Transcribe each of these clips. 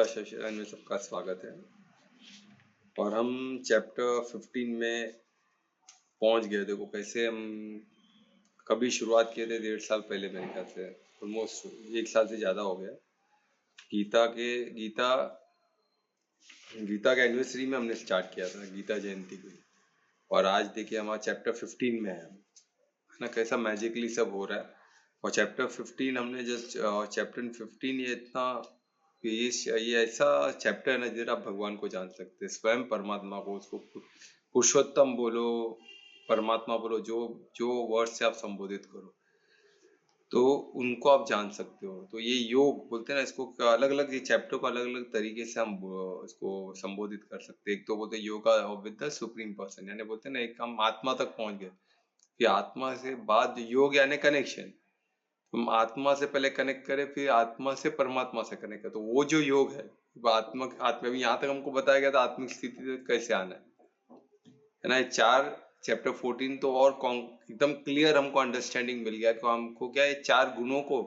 Session में सबका स्वागत है। और हम चैप्टर 15 में पहुंच गए। देखो कैसे हम कभी शुरुआत किए थे, 1.5 साल पहले मेरे ख्याल से, ऑलमोस्ट 1 साल से ज्यादा हो गया। गीता के एनिवर्सरी में हमने स्टार्ट किया था, गीता जयंती को। और आज देखिए हमारा चैप्टर 15 में है ना, कैसा मैजिकली सब हो रहा है। और चैप्टर 15 हमने जस्ट चैप्टर 15 ये इतना ये ऐसा चैप्टर है ना जिधर आप भगवान को जान सकते हैं, स्वयं परमात्मा को। उसको पुरुषोत्तम बोलो, परमात्मा बोलो, जो जो वर्ड से आप संबोधित करो तो उनको आप जान सकते हो। तो ये योग बोलते हैं ना इसको, अलग अलग ये चैप्टर को अलग अलग तरीके से हम इसको संबोधित कर सकते हैं। एक तो बोलते हैं yoga with the supreme person, यानी बोलते हैं ना एक हम आत्मा तक पहुंच गए। फिर आत्मा से बाद योग यानी कनेक्शन, हम आत्मा से पहले कनेक्ट करें, फिर आत्मा से परमात्मा से कनेक्ट करें। तो वो जो योग है आत्मा भी यहाँ तक हमको बताया गया था, आत्मिक स्थिति तक कैसे आना है ना। 4 चैप्टर 14 तो और एकदम क्लियर हमको अंडरस्टैंडिंग मिल गया कि हमको क्या है 4 गुणों को,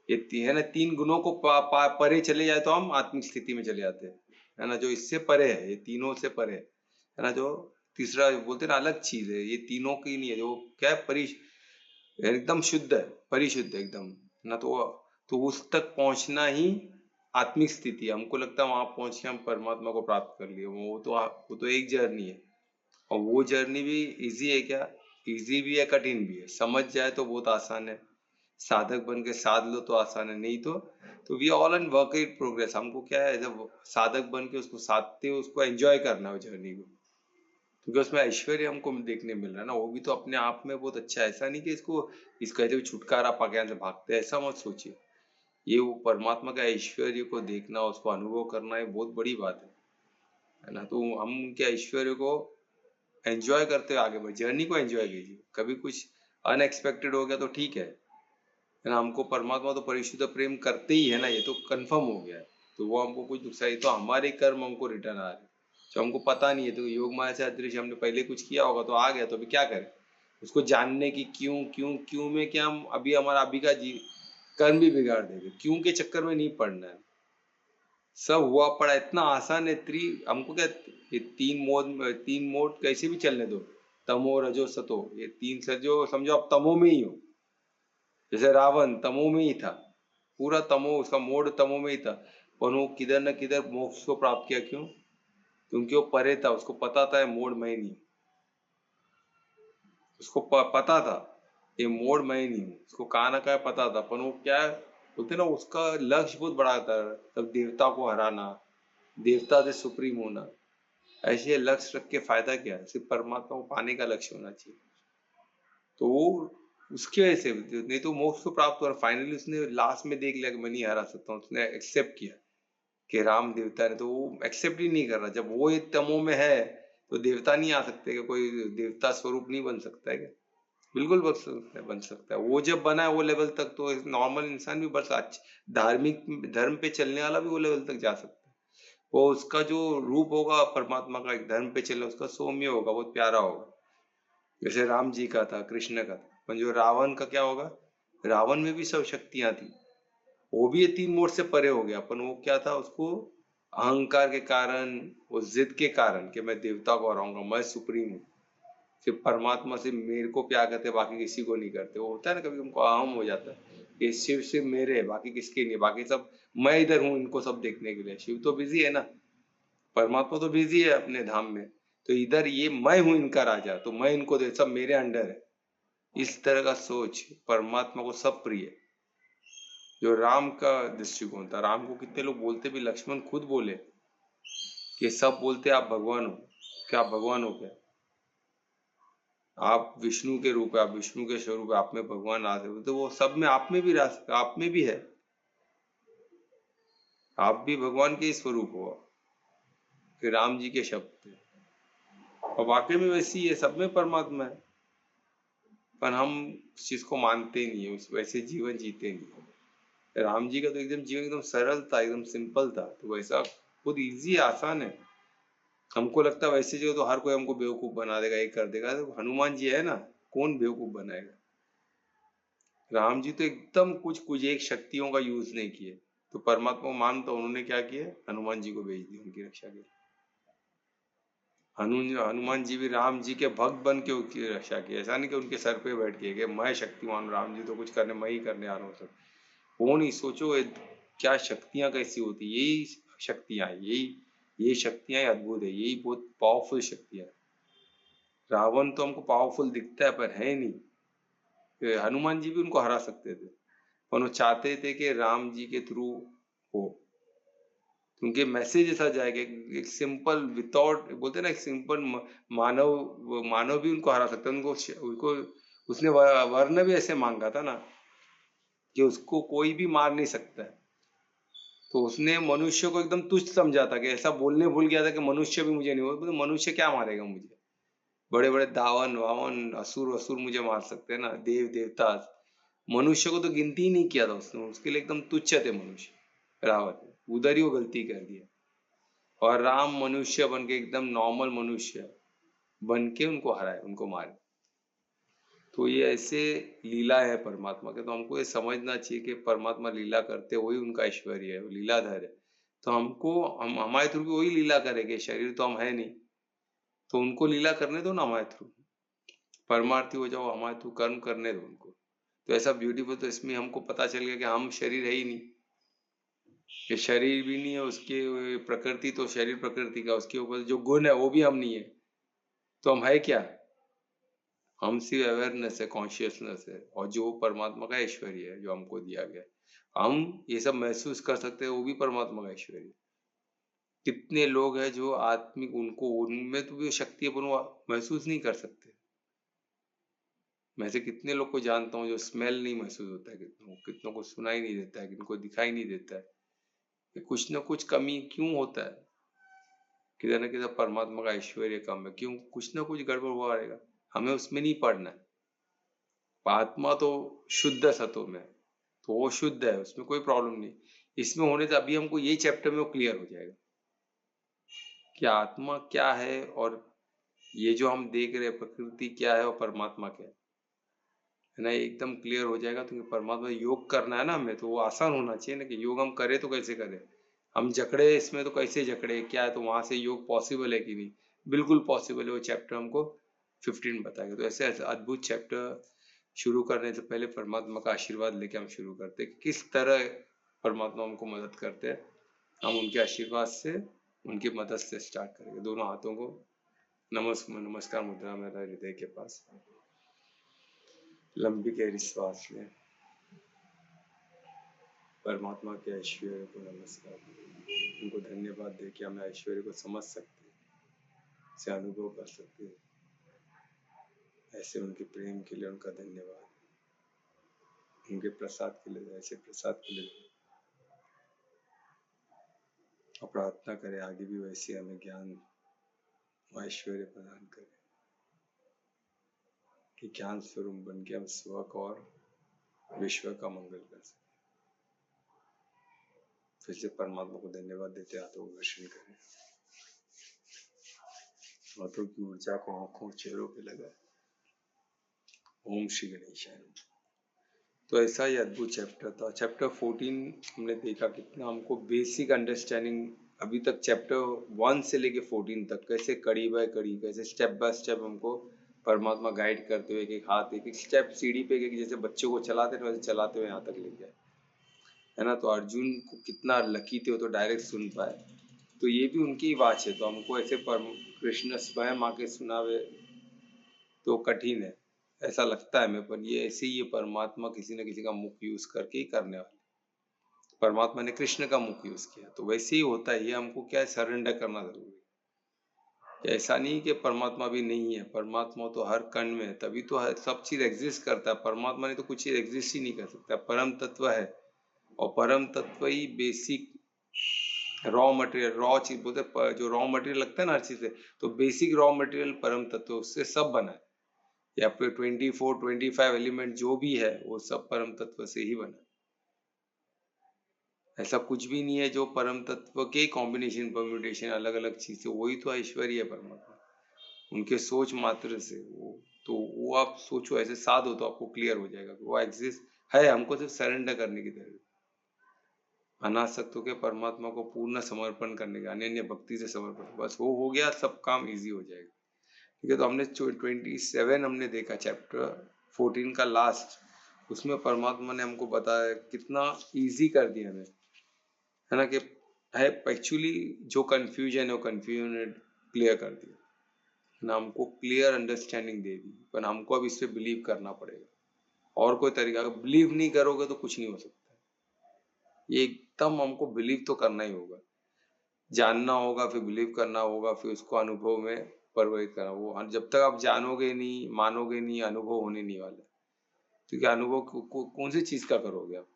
ये है ना 3 गुणों को परे चले जाए तो हम आत्मिक स्थिति में चले जाते हैं, है ना। जो इससे परे है, ये तीनों से परे है ना। जो तीसरा बोलते हैं ना अलग चीज है, ये तीनों की नहीं है। जो क्या है एकदम शुद्ध है, परिशुद्ध एकदम ना। तो उस तक पहुंचना ही आत्मिक स्थिति। हमको लगता है वहां पहुंच के हम परमात्मा को प्राप्त कर लिए। वो तो एक जर्नी है। और वो जर्नी भी इजी है क्या? इजी भी है, कठिन भी है। समझ जाए तो बहुत आसान है, साधक बन के साध लो तो आसान है, नहीं तो we all in work in progress. हमको क्या है, जब साधक बन के उसको साधते हो, उसको एंजॉय करना है जर्नी को, क्योंकि उसमें ऐश्वर्य हमको देखने मिल रहा है ना। वो भी तो अपने आप में बहुत अच्छा है। ऐसा नहीं कि इसको ऐसे छुटकारा पाके यहाँ से भागते हैं, ऐसा मत सोचिए। ये वो परमात्मा का ऐश्वर्य को देखना, उसको अनुभव करना, ये बहुत बड़ी बात है ना। तो हम उनके ऐश्वर्य को एंजॉय करते हुए आगे बढ़े, जर्नी को एंजॉय कीजिए। कभी कुछ अनएक्सपेक्टेड हो गया तो ठीक है ना। हमको परमात्मा तो परिशुद्ध प्रेम करते ही है ना, ये तो कंफर्म हो गया है। तो वो हमको कुछ नुकसान, ये तो हमारे कर्म हमको रिटर्न आ रहे हैं जो हमको पता नहीं है। तो योग माया से अदृश्य, हमने पहले कुछ किया होगा तो आ गया, तो अभी क्या करें उसको जानने की। क्यों क्यों क्यों में क्या हम अभी हमारा अभी का कर्म भी बिगाड़ देंगे। क्यों के चक्कर में नहीं पड़ना है, सब हुआ पड़ा इतना आसान है। हमको क्या, ये 3 मोड कैसे भी चलने दो, तमो रजो सतो, ये 3 सजो समझो आप तमो में ही हो। जैसे रावण तमो में ही था, पूरा तमो, उसका मोड तमो में ही था, पर वो किधर न किधर मोक्ष को प्राप्त किया। क्यों? क्योंकि वो परे था, उसको पता था मोड में ही नहीं। उसको पता था ये मोड में ही नहीं हूँ, उसको कहा ना कहा पता था। पर वो क्या बोलते ना, उसका लक्ष्य बहुत बड़ा था, तब देवता को हराना, देवता से सुप्रीम होना। ऐसे लक्ष्य रख के फायदा क्या है? सिर्फ परमात्मा को पाने का लक्ष्य होना चाहिए। तो वो उसकी वजह से, नहीं तो मोक्ष को प्राप्त हुआ। फाइनली उसने लास्ट में देख लिया कि मैं नहीं हरा सकता हूँ, उसने एक्सेप्ट किया कि राम देवता ने। तो वो एक्सेप्ट ही नहीं कर रहा। जब वो एक तमो में है तो देवता नहीं आ सकते क्या? कोई देवता स्वरूप नहीं बन सकता है क्या? बिल्कुल बन सकता है। वो जब बना है वो लेवल तक, तो नॉर्मल इंसान भी बस धार्मिक धर्म पे चलने वाला भी वो लेवल तक जा सकता है। वो उसका जो रूप होगा परमात्मा का, एक धर्म पे चलना, उसका सौम्य होगा, बहुत प्यारा होगा, जैसे राम जी का था, कृष्ण का था। पर जो रावण का क्या होगा, रावण में भी सब शक्तियां थी, वो भी ये 3 मोड़ से परे हो गया। अपन वो क्या था, उसको अहंकार के कारण, वो जिद के कारण कि मैं देवता को हराऊंगा, मैं सुप्रीम हूँ, सिर्फ परमात्मा से मेरे को प्यार करते, बाकी किसी को नहीं करते। वो होता है ना कभी हमको अहम हो जाता है कि शिव सिर्फ मेरे है, बाकी किसके नहीं, बाकी सब मैं इधर हूँ इनको सब देखने के लिए। शिव तो बिजी है ना, परमात्मा तो बिजी है अपने धाम में, तो इधर ये मैं हूँ इनका राजा, तो मैं इनको दे, सब मेरे अंडर है। इस तरह का सोच परमात्मा को सब प्रिय है। जो राम का दृष्टिकोण था, राम को कितने लोग बोलते भी, लक्ष्मण खुद बोले कि सब बोलते आप भगवान हो, क्या आप भगवान हो क्या? आप विष्णु के रूप है, आप विष्णु के स्वरूप है, आप में भगवान आते हो। तो वो सब में आप में भी आप में भी है, आप भी भगवान के स्वरूप हो, कि राम जी के शब्द थे। और वाकई में वैसी है, सब में परमात्मा है, पर हम उस चीज को मानते नहीं है, उस वैसे जीवन जीते नहीं। राम जी का तो एकदम जीवन एकदम सरल था, एकदम सिंपल था, तो वैसा खुद इजी आसान है। हमको लगता है वैसे जो, तो हर कोई हमको बेवकूफ बना देगा, ये कर देगा। तो हनुमान जी है ना, कौन बेवकूफ बनाएगा? राम जी तो एकदम कुछ एक शक्तियों का यूज नहीं किए, तो परमात्मा को मान, तो उन्होंने क्या किया, हनुमान जी को भेज दिया उनकी रक्षा के लिए। हनुमान जी भी राम जी के भक्त बन के उनकी रक्षा की, ऐसा नहीं कि उनके सर पे बैठ के कि मैं शक्तिमान, राम जी तो कुछ करने, मैं ही करने आ रहा हूँ सब। वो नहीं, सोचो क्या शक्तियां कैसी होती, यही शक्तियां, ये शक्तियां अद्भुत है, यही बहुत पावरफुल शक्तियां। रावण तो हमको पावरफुल दिखता है पर है नहीं। हनुमान जी भी उनको हरा सकते थे, पर वो चाहते थे कि राम जी के थ्रू हो, उनके मैसेज ऐसा जाएगा, एक सिंपल विदाउट, बोलते ना, एक सिंपल मानव भी उनको हरा सकता है। उनको उसने वर्ण भी ऐसे मांगा था ना कि उसको कोई भी मार नहीं सकता है, तो उसने मनुष्य को एकदम तुच्छ समझा था, कि ऐसा बोलने भूल गया था कि मनुष्य भी मुझे नहीं, बोल मनुष्य क्या मारेगा मुझे, बड़े बड़े दावन वावन असुर असुर मुझे मार सकते हैं ना, देव देवता, मनुष्य को तो गिनती ही नहीं किया था उसने, उसके लिए एकदम तुच्छ थे मनुष्य। रावण उधर ही वो गलती कर दिया, और राम मनुष्य बन के, एकदम नॉर्मल मनुष्य बन के उनको हराए, उनको मारे। तो ये ऐसे लीला है परमात्मा के, तो हमको ये समझना चाहिए कि परमात्मा लीला करते, वही उनका ऐश्वर्य है, वो लीलाधर है। तो हम हमारे थ्रू भी वही लीला करेंगे, शरीर तो हम है नहीं, तो उनको लीला करने दो ना हमारे थ्रू, परमार्थी हो जाओ, हमारे थ्रू कर्म करने दो उनको। तो ऐसा ब्यूटीफुल, तो इसमें हमको पता चल गया कि हम शरीर है ही नहीं, ये शरीर भी नहीं है, उसके प्रकृति तो शरीर प्रकृति का, उसके ऊपर जो गुण है वो भी हम नहीं है, तो हम है क्या, हम सिर्फ अवेयरनेस है, कॉन्शियसनेस है, और जो परमात्मा का ऐश्वर्य है जो हमको दिया गया, हम ये सब महसूस कर सकते हैं, वो भी परमात्मा का ऐश्वर्य है। कितने लोग हैं जो आत्मिक, उनको उनमें तो भी शक्ति है पर वो महसूस नहीं कर सकते। मैं से कितने लोग को जानता हूँ जो स्मेल नहीं महसूस होता है, कितनों को सुनाई नहीं देता है, किनको दिखाई नहीं देता है, कि कुछ ना कुछ कमी क्यों होता है, किधर ना किधर परमात्मा का ऐश्वर्य कम है, क्यों, कुछ ना कुछ गड़बड़ हुआ रहेगा, हमें उसमें नहीं पड़ना है। आत्मा तो शुद्ध सत्व में, तो वो शुद्ध है, उसमें कोई प्रॉब्लम नहीं। इसमें होने से अभी हमको ये चैप्टर में वो क्लियर हो जाएगा कि आत्मा क्या है, और ये जो हम देख रहे हैं प्रकृति क्या है, और परमात्मा क्या है ना, एकदम क्लियर हो जाएगा। तो परमात्मा योग करना है ना हमें, तो वो आसान होना चाहिए ना, कि योग हम करें तो कैसे करें, हम जकड़े इसमें तो कैसे जकड़े, क्या है, तो वहां से योग पॉसिबल है कि नहीं, बिल्कुल पॉसिबल है। वो चैप्टर हमको 15 बताएगा। तो ऐसे अद्भुत चैप्टर शुरू करने से पहले परमात्मा का आशीर्वाद लेके हम शुरू करते हैं, किस तरह परमात्मा हमको मदद करते हैं, हम उनके आशीर्वाद से, उनकी मदद से स्टार्ट करेंगे। दोनों हाथों को नमस्कार मुद्रा में हृदय के पास, लंबी गहरी श्वास लें, परमात्मा के ऐश्वर्य को नमस्कार, उनको धन्यवाद दे कि हम ऐश्वर्य को समझ सकते, से अनुभव कर सकते, ऐसे उनके प्रेम के लिए उनका धन्यवाद, उनके प्रसाद के लिए, ऐसे प्रसाद के लिए, और प्रार्थना करें आगे भी वैसे हमें ज्ञान ऐश्वर्य प्रदान करें, कि ज्ञान स्वरूप बन के हम स्व का और विश्व का मंगल कर सकें। फिर से परमात्मा को धन्यवाद देते, हाथों को घर्षण करें, हाथों की ऊर्जा को आंखों चेहरों पे लगाए। ओम श्री गणेशाय। तो ऐसा ही अद्भुत चैप्टर था। चैप्टर 14 हमने देखा कितना हमको बेसिक अंडरस्टैंडिंग, अभी तक चैप्टर 1 से लेके 14 तक कैसे कड़ी बाय कड़ी, कैसे स्टेप बाय स्टेप हमको परमात्मा गाइड करते हुए, एक हाथ, एक स्टेप सीढ़ी पे, जैसे बच्चों को चलाते थे वैसे चलाते हुए यहाँ तक ले गए, है ना। तो अर्जुन को कितना लकी थे, वो तो डायरेक्ट सुन पाए, तो ये भी उनकी ही बात है। तो हमको ऐसे कृष्ण स्वयं आके सुनावे तो कठिन है, ऐसा लगता है हमें, पर ये ऐसे ही, ये परमात्मा किसी न किसी का मुख यूज करके ही करने वाले, परमात्मा ने कृष्ण का मुख यूज किया, तो वैसे ही होता है। ये हमको क्या है, सरेंडर करना जरूरी है। ऐसा नहीं कि परमात्मा भी नहीं है, परमात्मा तो हर कण में है, तभी तो सब चीज एग्जिस्ट करता है। परमात्मा ने तो कुछ चीज एग्जिस्ट ही नहीं कर सकता, परम तत्व है, और परम तत्व ही बेसिक रॉ मटेरियल, रॉ चीज बोलते, जो रॉ मटेरियल लगता है ना हर चीज से, तो बेसिक रॉ मटेरियल परम तत्व, उससे सब बना है। या फिर 24-25 एलिमेंट जो भी है, वो सब परम तत्व से ही बना। ऐसा कुछ भी नहीं है जो परम तत्व के कॉम्बिनेशन परम्यूटेशन अलग अलग चीज से, वही तो ऐश्वर्य है परमात्मा, उनके सोच मात्र से। वो आप सोचो ऐसे साध हो तो आपको क्लियर हो जाएगा कि वो एग्जिस्ट है, हमको सिर्फ सरेंडर करने की जरूरत। अनासक्त होकर परमात्मा को पूर्ण समर्पण करने का, अन्य भक्ति से समर्पण, बस वो हो गया, सब काम इजी हो जाएगा। ठीक है, तो हमने 27 हमने देखा, चैप्टर 14 का लास्ट, उसमें परमात्मा ने हमको बताया कितना इजी कर दिया हमें, है ना, कि है एक्चुअली जो कंफ्यूजन है वो कंफ्यूजन क्लियर कर दिया ना, हमको क्लियर अंडरस्टैंडिंग दे दी, पर हमको अब इस पे बिलीव करना पड़ेगा, और कोई तरीका, अगर बिलीव नहीं करोगे तो कुछ नहीं हो सकता। ये एकदम हमको बिलीव तो करना ही होगा, जानना होगा, फिर बिलीव करना होगा, फिर उसको अनुभव में परिवर्तित करना। वो जब तक आप जानोगे नहीं, मानोगे नहीं, अनुभव होने नहीं वाला। क्योंकि अनुभव कौन सी चीज का करोगे आप?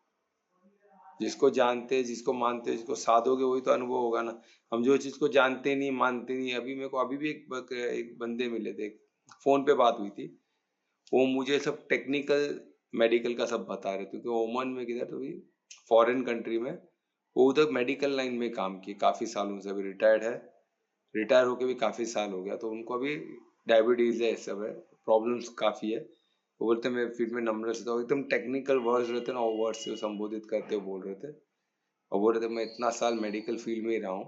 जिसको जानते, जिसको मानते, जिसको साधोगे वही तो अनुभव होगा ना। हम जो चीज को जानते नहीं, मानते नहीं, अभी मेरे को अभी भी एक बंदे मिले थे, फोन पे बात हुई थी, वो मुझे सब टेक्निकल मेडिकल का सब बता रहे थे, क्योंकि ओमान में किधर तो भी फॉरेन कंट्री में, वो उधर मेडिकल लाइन में काम किए काफी सालों से, अभी रिटायर्ड है, रिटायर होके भी काफी साल हो गया, तो उनको अभी डायबिटीज है, सब है, प्रॉब्लम्स काफी है। वो बोलते मैं फील्ड में नंबर से, तो एकदम टेक्निकल वर्ड्स रहते ना, वो वर्ड से संबोधित करते हुए बोल रहे थे, और बोल रहे थे मैं इतना साल मेडिकल फील्ड में ही रहा हूँ,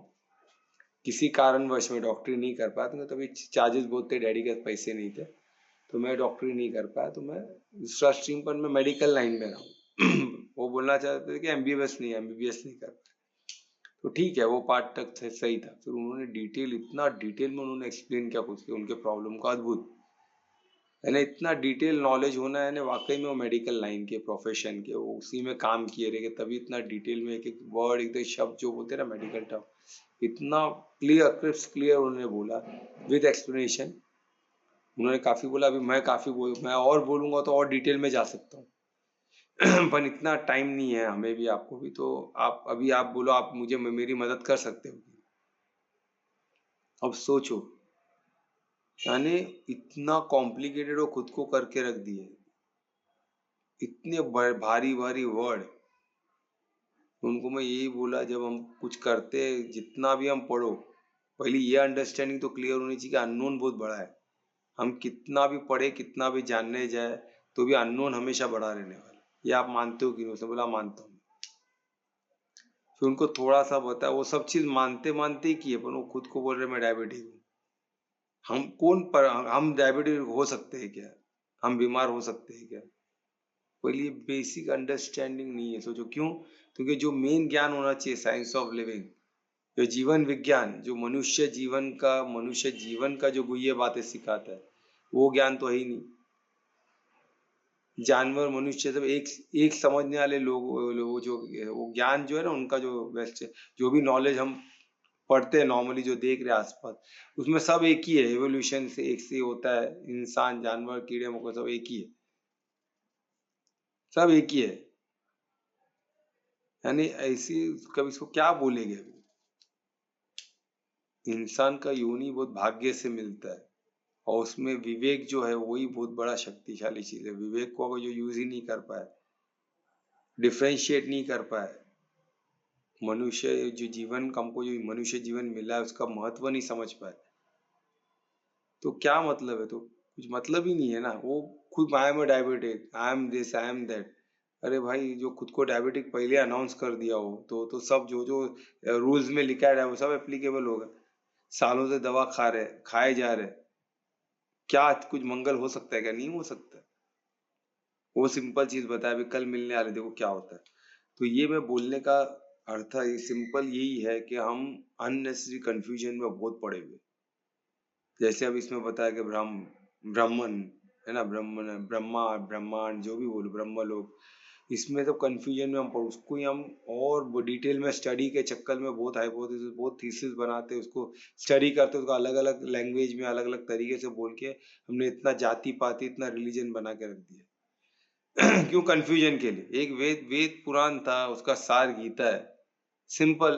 किसी कारणवश में डॉक्टरी नहीं कर पाया, तो तभी चार्जेस बहुत थे, डैडी के पैसे नहीं थे, तो मैं डॉक्टरी नहीं कर पाया, तो मैं दूसरा स्ट्रीम पर मैं मेडिकल लाइन में रहा हूँ। वो बोलना चाहते थे कि एमबीबीएस नहीं कर पाया, तो ठीक है, वो पार्ट तक सही था। फिर उन्होंने डिटेल, इतना डिटेल में उन्होंने एक्सप्लेन किया कुछ उनके प्रॉब्लम का, अद्भुत है ना, इतना डिटेल नॉलेज होना है ना, वाकई में वो मेडिकल लाइन के प्रोफेशन के, वो उसी में काम किए रहे, तभी इतना डिटेल में एक एक वर्ड, एक शब्द जो बोलते हैं ना मेडिकल टर्म, इतना क्लियर, क्रिस्प क्लियर उन्होंने बोला विद एक्सप्लेनेशन। उन्होंने काफी बोला, अभी मैं काफी मैं और बोलूंगा तो और डिटेल में जा सकता हूँ। पर इतना टाइम नहीं है हमें भी, आपको भी, तो आप अभी आप बोलो, आप मुझे मेरी मदद कर सकते हो? अब सोचो, यानी इतना कॉम्प्लिकेटेड वो खुद को करके रख दिए, इतने भारी भारी वर्ड। उनको मैं यही बोला, जब हम कुछ करते, जितना भी हम पढ़ो, पहले ये अंडरस्टैंडिंग तो क्लियर होनी चाहिए कि अननोन बहुत बड़ा है। हम कितना भी पढ़े, कितना भी जानने जाए, तो भी अननोन हमेशा बड़ा रहने वाला। ये आप मानते हो कि नहीं? उसने बोला मानता हूँ। फिर उनको थोड़ा सा बताया, वो सब चीज मानते मानते ही किए, पर वो खुद को बोल रहे मैं डायबिटीज हूँ। हम कौन पर, हम डायबिटीज हो सकते हैं क्या? हम बीमार हो सकते हैं क्या? पहले बेसिक अंडरस्टैंडिंग नहीं है। सोचो क्यों? क्योंकि जो मेन ज्ञान होना चाहिए, साइंस ऑफ लिविंग, जो जीवन विज्ञान, जो मनुष्य जीवन का जो गुह्य बातें सिखाता है, वो ज्ञान तो है ही नहीं। जानवर मनुष्य सब एक एक समझने वाले लोग, जो वो ज्ञान जो है ना उनका, जो बेस्ट, जो भी नॉलेज हम पढ़ते हैं नॉर्मली, जो देख रहे हैं आसपास, उसमें सब एक ही है, एवोल्यूशन से एक से होता है, इंसान, जानवर, कीड़े मकोड़े सब एक ही है, सब एक ही है। यानी ऐसी, कभी इसको क्या बोलेंगे? इंसान का योनि बहुत भाग्य से मिलता है, और उसमें विवेक जो है वही बहुत बड़ा शक्तिशाली चीज है। विवेक को अगर जो यूज ही नहीं कर पाए, डिफ्रेंशिएट नहीं कर पाए, मनुष्य जो जीवन, हमको जो मनुष्य जीवन मिला है उसका महत्व नहीं समझ पाए, तो क्या मतलब है? तो कुछ मतलब ही नहीं है ना। वो खुद I am diabetic, I am this, I am that. अरे भाई, जो खुद को डायबिटिक पहले अनाउंस कर दिया हो, तो सब जो जो रूल्स में लिखा है वो सब एप्लीकेबल होगा। सालों से दवा खा रहे, खाए जा रहे, क्या कुछ मंगल हो सकता है क्या? नहीं हो सकता। वो सिंपल चीज बताया, अभी कल मिलने वाले, देखो क्या होता है। तो ये मैं बोलने का अर्थ है, सिंपल यही है कि हम अननेसेसरी कंफ्यूजन में बहुत पड़े हुए। जैसे अब इसमें बताया कि ब्राह्मण है ना, ब्राह्मण, ब्रह्मा, ब्रह्मांड, जो भी बोलो, ब्रह्म लोग, इसमें तो कंफ्यूजन में हम पढ़, उसको ही हम और डिटेल में स्टडी के चक्कर में बहुत हाइपोथेसिस, बहुत थीसिस बनाते, उसको स्टडी करते, उसको अलग अलग लैंग्वेज में अलग अलग तरीके से बोल के हमने इतना जाति पाति, इतना रिलीजन बना के रख दिया। क्यों? कंफ्यूजन के लिए। एक वेद वेद पुराण था, उसका सार गीता है, सिंपल।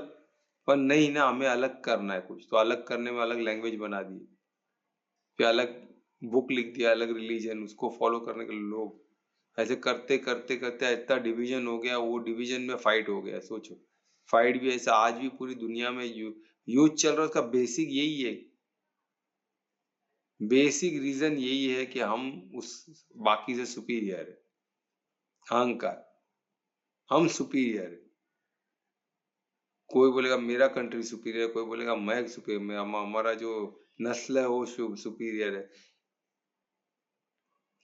पर नहीं ना, हमें अलग करना है कुछ, तो अलग करने में अलग लैंग्वेज बना दी, फिर अलग बुक लिख दिया, अलग रिलीजन, उसको फॉलो करने के लिए लोग, ऐसे करते करते करते इतना डिवीजन हो गया, वो डिवीजन में फाइट हो गया। सोचो, फाइट भी ऐसा आज भी पूरी दुनिया में युद्ध चल रहा है, उसका बेसिक यही है, बेसिक रीजन यही है कि हम उस बाकी से सुपीरियर है, अहंकार, हम सुपीरियर है। कोई बोलेगा मेरा कंट्री सुपीरियर, कोई बोलेगा मैं सुपीरियर, हमारा जो नस्ल है वो सुपीरियर है।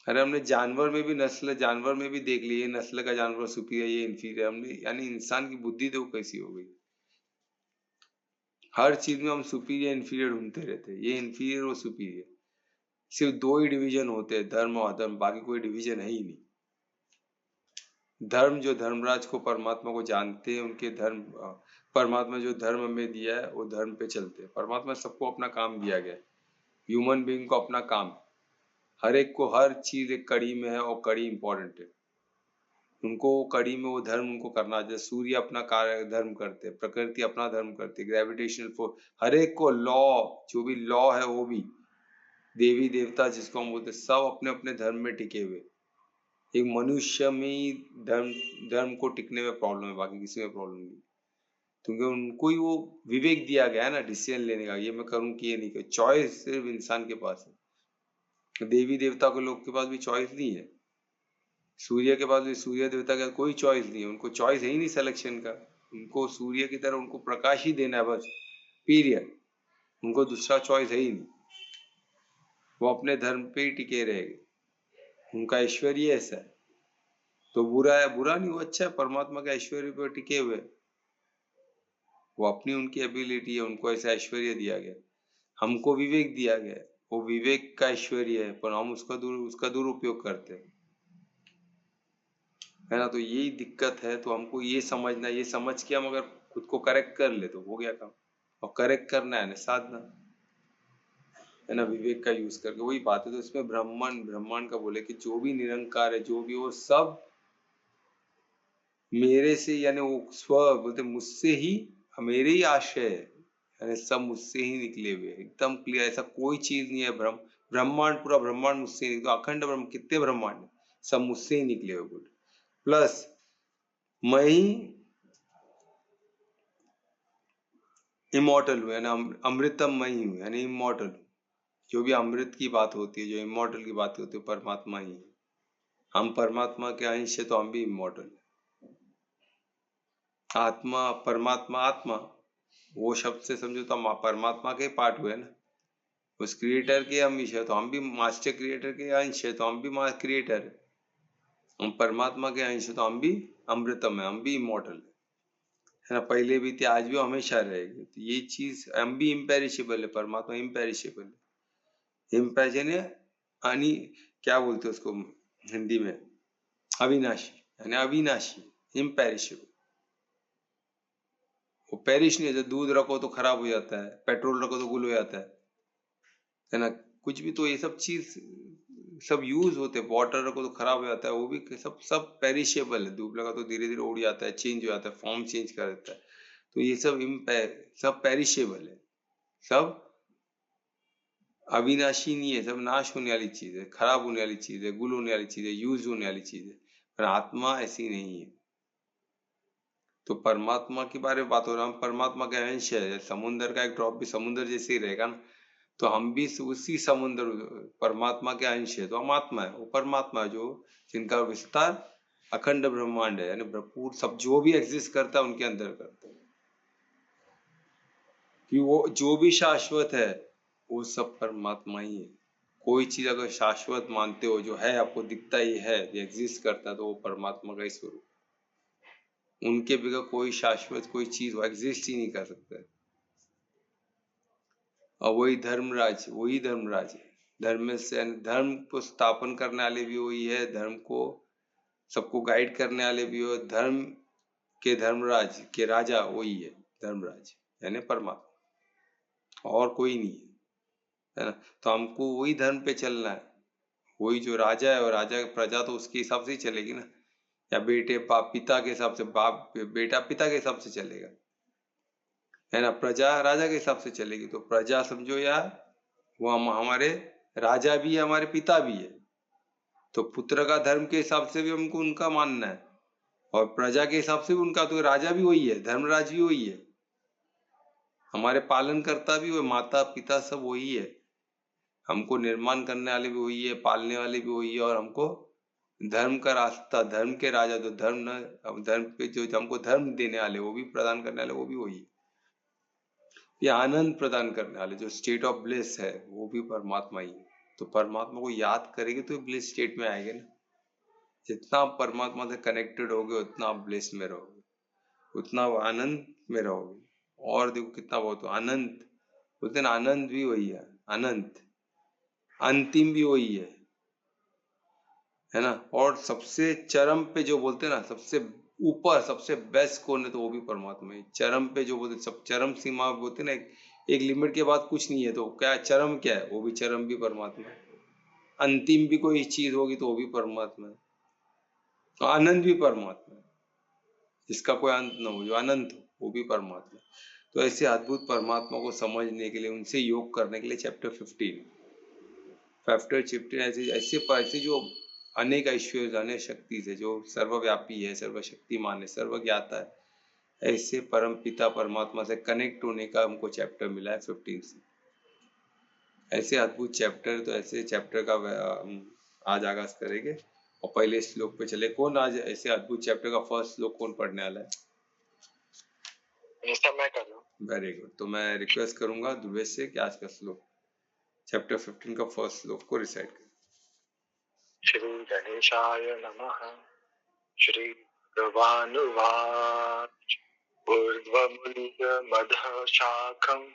अरे हमने जानवर में भी नस्ल, जानवर में भी देख ली, ये नस्ल का जानवर सुपीरियर, ये इंफीरियर, हमने यानी इंसान की बुद्धि तो कैसी हो गई। हर चीज में हम सुपीरियर इंफीरियर ढूंढते रहते हैं, ये इंफीरियर और सुपीरियर। सिर्फ दो ही डिवीजन होते हैं, धर्म और अधर्म, बाकी कोई डिवीजन है ही नहीं। धर्म जो धर्मराज को परमात्मा को जानते हैं, उनके धर्म, परमात्मा जो धर्म हमें दिया है वो धर्म पे चलते हैं। परमात्मा सबको अपना काम दिया गया है, ह्यूमन बीइंग को अपना काम, हर एक को हर चीज एक कड़ी में है और कड़ी इंपॉर्टेंट है। उनको कड़ी में वो धर्म उनको करना चाहिए। सूर्य अपना कार्य धर्म करते, प्रकृति अपना धर्म करती, ग्रेविटेशनल फोर्स, हर एक को लॉ, जो भी लॉ है वो भी, देवी देवता जिसको हम बोलते, सब अपने अपने धर्म में टिके हुए। एक मनुष्य में धर्म धर्म को टिकने में प्रॉब्लम है, बाकी किसी में प्रॉब्लम नहीं, क्योंकि उनको ही वो विवेक दिया गया है ना डिसीजन लेने का, ये मैं करूँ कि ये नहीं करूँ। चॉइस सिर्फ इंसान के पास है, देवी देवता के लोग के पास भी चॉइस नहीं है, सूर्य के पास भी, सूर्य देवता का कोई चॉइस नहीं है, उनको चॉइस है ही नहीं सिलेक्शन का। उनको सूर्य की तरह उनको प्रकाश ही देना है बस, पीरियड, उनको दूसरा चॉइस है ही नहीं। वो अपने धर्म पे ही टिके रहेंगे, उनका ऐश्वर्य ऐसा है। तो बुरा है, बुरा नहीं, वो अच्छा है, परमात्मा के ऐश्वर्य पे टिके हुए, वो अपनी उनकी एबिलिटी है, उनको ऐसा ऐश्वर्य दिया गया। हमको विवेक दिया गया, वो विवेक का ऐश्वर्य है, पर हम उसका दुरुपयोग करते हैं, है ना। तो यही दिक्कत है। तो हमको ये समझना, ये समझ के हम अगर खुद को करेक्ट कर ले तो हो गया काम। और करेक्ट करना है ना साधना, है ना, विवेक का यूज करके, वही बात है। तो इसमें ब्रह्मांड, ब्रह्मांड का बोले कि जो भी निरंकार है, जो भी, वो सब मेरे से, यानी वो स्व बोलते मुझसे ही, मेरे ही आशय है, यानी सब मुझसे ही निकले हुए, एकदम क्लियर, ऐसा कोई चीज नहीं है। ब्रह्मांड, पूरा ब्रह्मांड मुझसे ही, तो अखंड ब्रह्म, कितने ब्रह्मांड, सब मुझसे ही निकले हुए। गुड, प्लस मैं ही इमोर्टल हूँ, यानी अमृतम मैं ही हूँ, यानी इमोर्टल हूँ। जो भी अमृत की बात होती है, जो इमोर्टल की बात होती है, परमात्मा ही है। हम परमात्मा के अंश है, तो हम भी इमोर्टल। आत्मा, परमात्मा, आत्मा, वो शब्द से समझो तो हम परमात्मा के पार्ट हुए ना, उस क्रिएटर के अंश है, तो हम भी मास्टर क्रिएटर के अंश है, तो हम भी क्रिएटर है। हम परमात्मा के अंश है, तो हम भी अमृतम है, हम भी इमोर्टल है ना, पहले भी थे, आज भी हमेशा रहेगी। तो ये चीज, हम भी इम्पेरिशेबल है, परमात्मा इम्पेरिशेबल है। इम्पेरिशेबल है, यानी क्या बोलते हैं उसको हिंदी में, अविनाशी, यानी अविनाशी, इम्पेरिशेबल। वो पेरिश नहीं है, दूध रखो तो खराब हो जाता है, पेट्रोल रखो तो गुल हो जाता है ना, कुछ भी। तो ये सब चीज सब यूज होते हैं, वाटर रखो तो खराब हो जाता है, वो भी सब पेरिशेबल है। धूप लगा तो धीरे धीरे उड़ जाता है, चेंज हो जाता है, फॉर्म चेंज कर देता है। तो ये सब सब पेरिशेबल है, सब अविनाशी नहीं है, सब नाश होने वाली चीज है, खराब होने वाली चीज है, गुल होने वाली चीज है, यूज होने वाली चीज है। पर आत्मा ऐसी नहीं है। तो परमात्मा के बारे में बात हो रहा है, हम परमात्मा के अंश है। समुद्र का एक ड्रॉप भी समुद्र जैसे ही रहेगा ना, तो हम भी उसी समुद्र, परमात्मा के अंश है, तो हम आत्मा है, वो परमात्मा है, जो जिनका विस्तार अखंड ब्रह्मांड है, यानी भरपूर, सब जो भी एग्जिस्ट करता है उनके अंदर करता है। कि वो जो भी शाश्वत है वो सब परमात्मा ही है। कोई चीज अगर शाश्वत मानते हो, जो है आपको दिखता ही है, एग्जिस्ट करता है, तो वो परमात्मा का ही स्वरूप। उनके बगैर कोई शाश्वत कोई चीज एग्जिस्ट ही नहीं कर सकता है। और वही धर्मराज है। धर्म से, धर्म को स्थापन करने वाले भी वही है, धर्म को सबको गाइड करने वाले भी हो, धर्म के धर्मराज के राजा वही है, धर्मराज यानी परमात्मा, और कोई नहीं है ना। तो हमको वही धर्म पे चलना है, वही जो राजा है, और राजा प्रजा तो उसके हिसाब से ही चलेगी ना, या बेटे बाप पिता के हिसाब से, बाप बेटा पिता के हिसाब से चलेगा, है ना। प्रजा राजा के हिसाब से चलेगी। तो प्रजा समझो यार, वो हमारे राजा भी है, हमारे पिता भी है। तो पुत्र का धर्म के हिसाब से भी हमको उनका मानना है, और प्रजा के हिसाब से भी उनका। तो राजा भी वही है, धर्मराज भी वही है, हमारे पालन करता भी वही, माता पिता सब वही है, हमको निर्माण करने वाले भी वही है, पालने वाले भी वही है, और हमको धर्म का रास्ता, धर्म के राजा, तो धर्म न, अब धर्म पे जो हमको धर्म देने वाले, वो भी प्रदान करने वाले, वो भी वही। ये आनंद प्रदान करने वाले जो स्टेट ऑफ ब्लिस है, वो भी परमात्मा ही है। तो परमात्मा को याद करेंगे तो ब्लिस स्टेट में आएंगे ना। जितना आप परमात्मा से कनेक्टेड होगे उतना आप ब्लिस में रहोगे, उतना आनंद में रहोगे। और देखो कितना बहुत आनंद, उस दिन आनंद भी वही है, अनंत अंतिम भी वही है ना। और सबसे चरम पे जो बोलते हैं ना, सबसे ऊपर सबसे बेस्ट कौन है, तो वो भी परमात्मा है। चरम पे जो बोलते, सब चरम सीमा बोलते ना, एक लिमिट के बाद कुछ नहीं है, तो क्या चरम क्या है, वो भी चरम भी परमात्मा है। अंतिम भी कोई चीज होगी तो वो भी परमात्मा है। तो आनंद भी परमात्मा है, जिसका कोई अंत न हो, जो अनंत हो, वो भी परमात्मा है। तो ऐसे अद्भुत परमात्मा को समझने के लिए, उनसे योग करने के लिए चैप्टर 15 ऐसे ऐसे जो अनेक ऐश्वर्य, अनेक शक्ति से, जो सर्वव्यापी है, सर्वशक्तिमान है, सर्वज्ञाता है, ऐसे परम पिता परमात्मा से कनेक्ट होने का हमको चैप्टर मिला है 15 से। ऐसे अद्भुत चैप्टर, तो ऐसे चैप्टर का आज आगाज करेंगे। और पहले श्लोक पे चले। कौन आज ऐसे अद्भुत चैप्टर का फर्स्ट श्लोक कौन पढ़ने वाला है? मैं कर रहा हूँ। Very good. तो मैं रिक्वेस्ट करूंगा ध्रुवेश से कि आज का श्लोक चैप्टर 15 का फर्स्ट श्लोक को रिसाइट करें। श्री गणेशाय नमः। श्री भगवानुवाच ऊर्ध्वमूलमधः शाखम्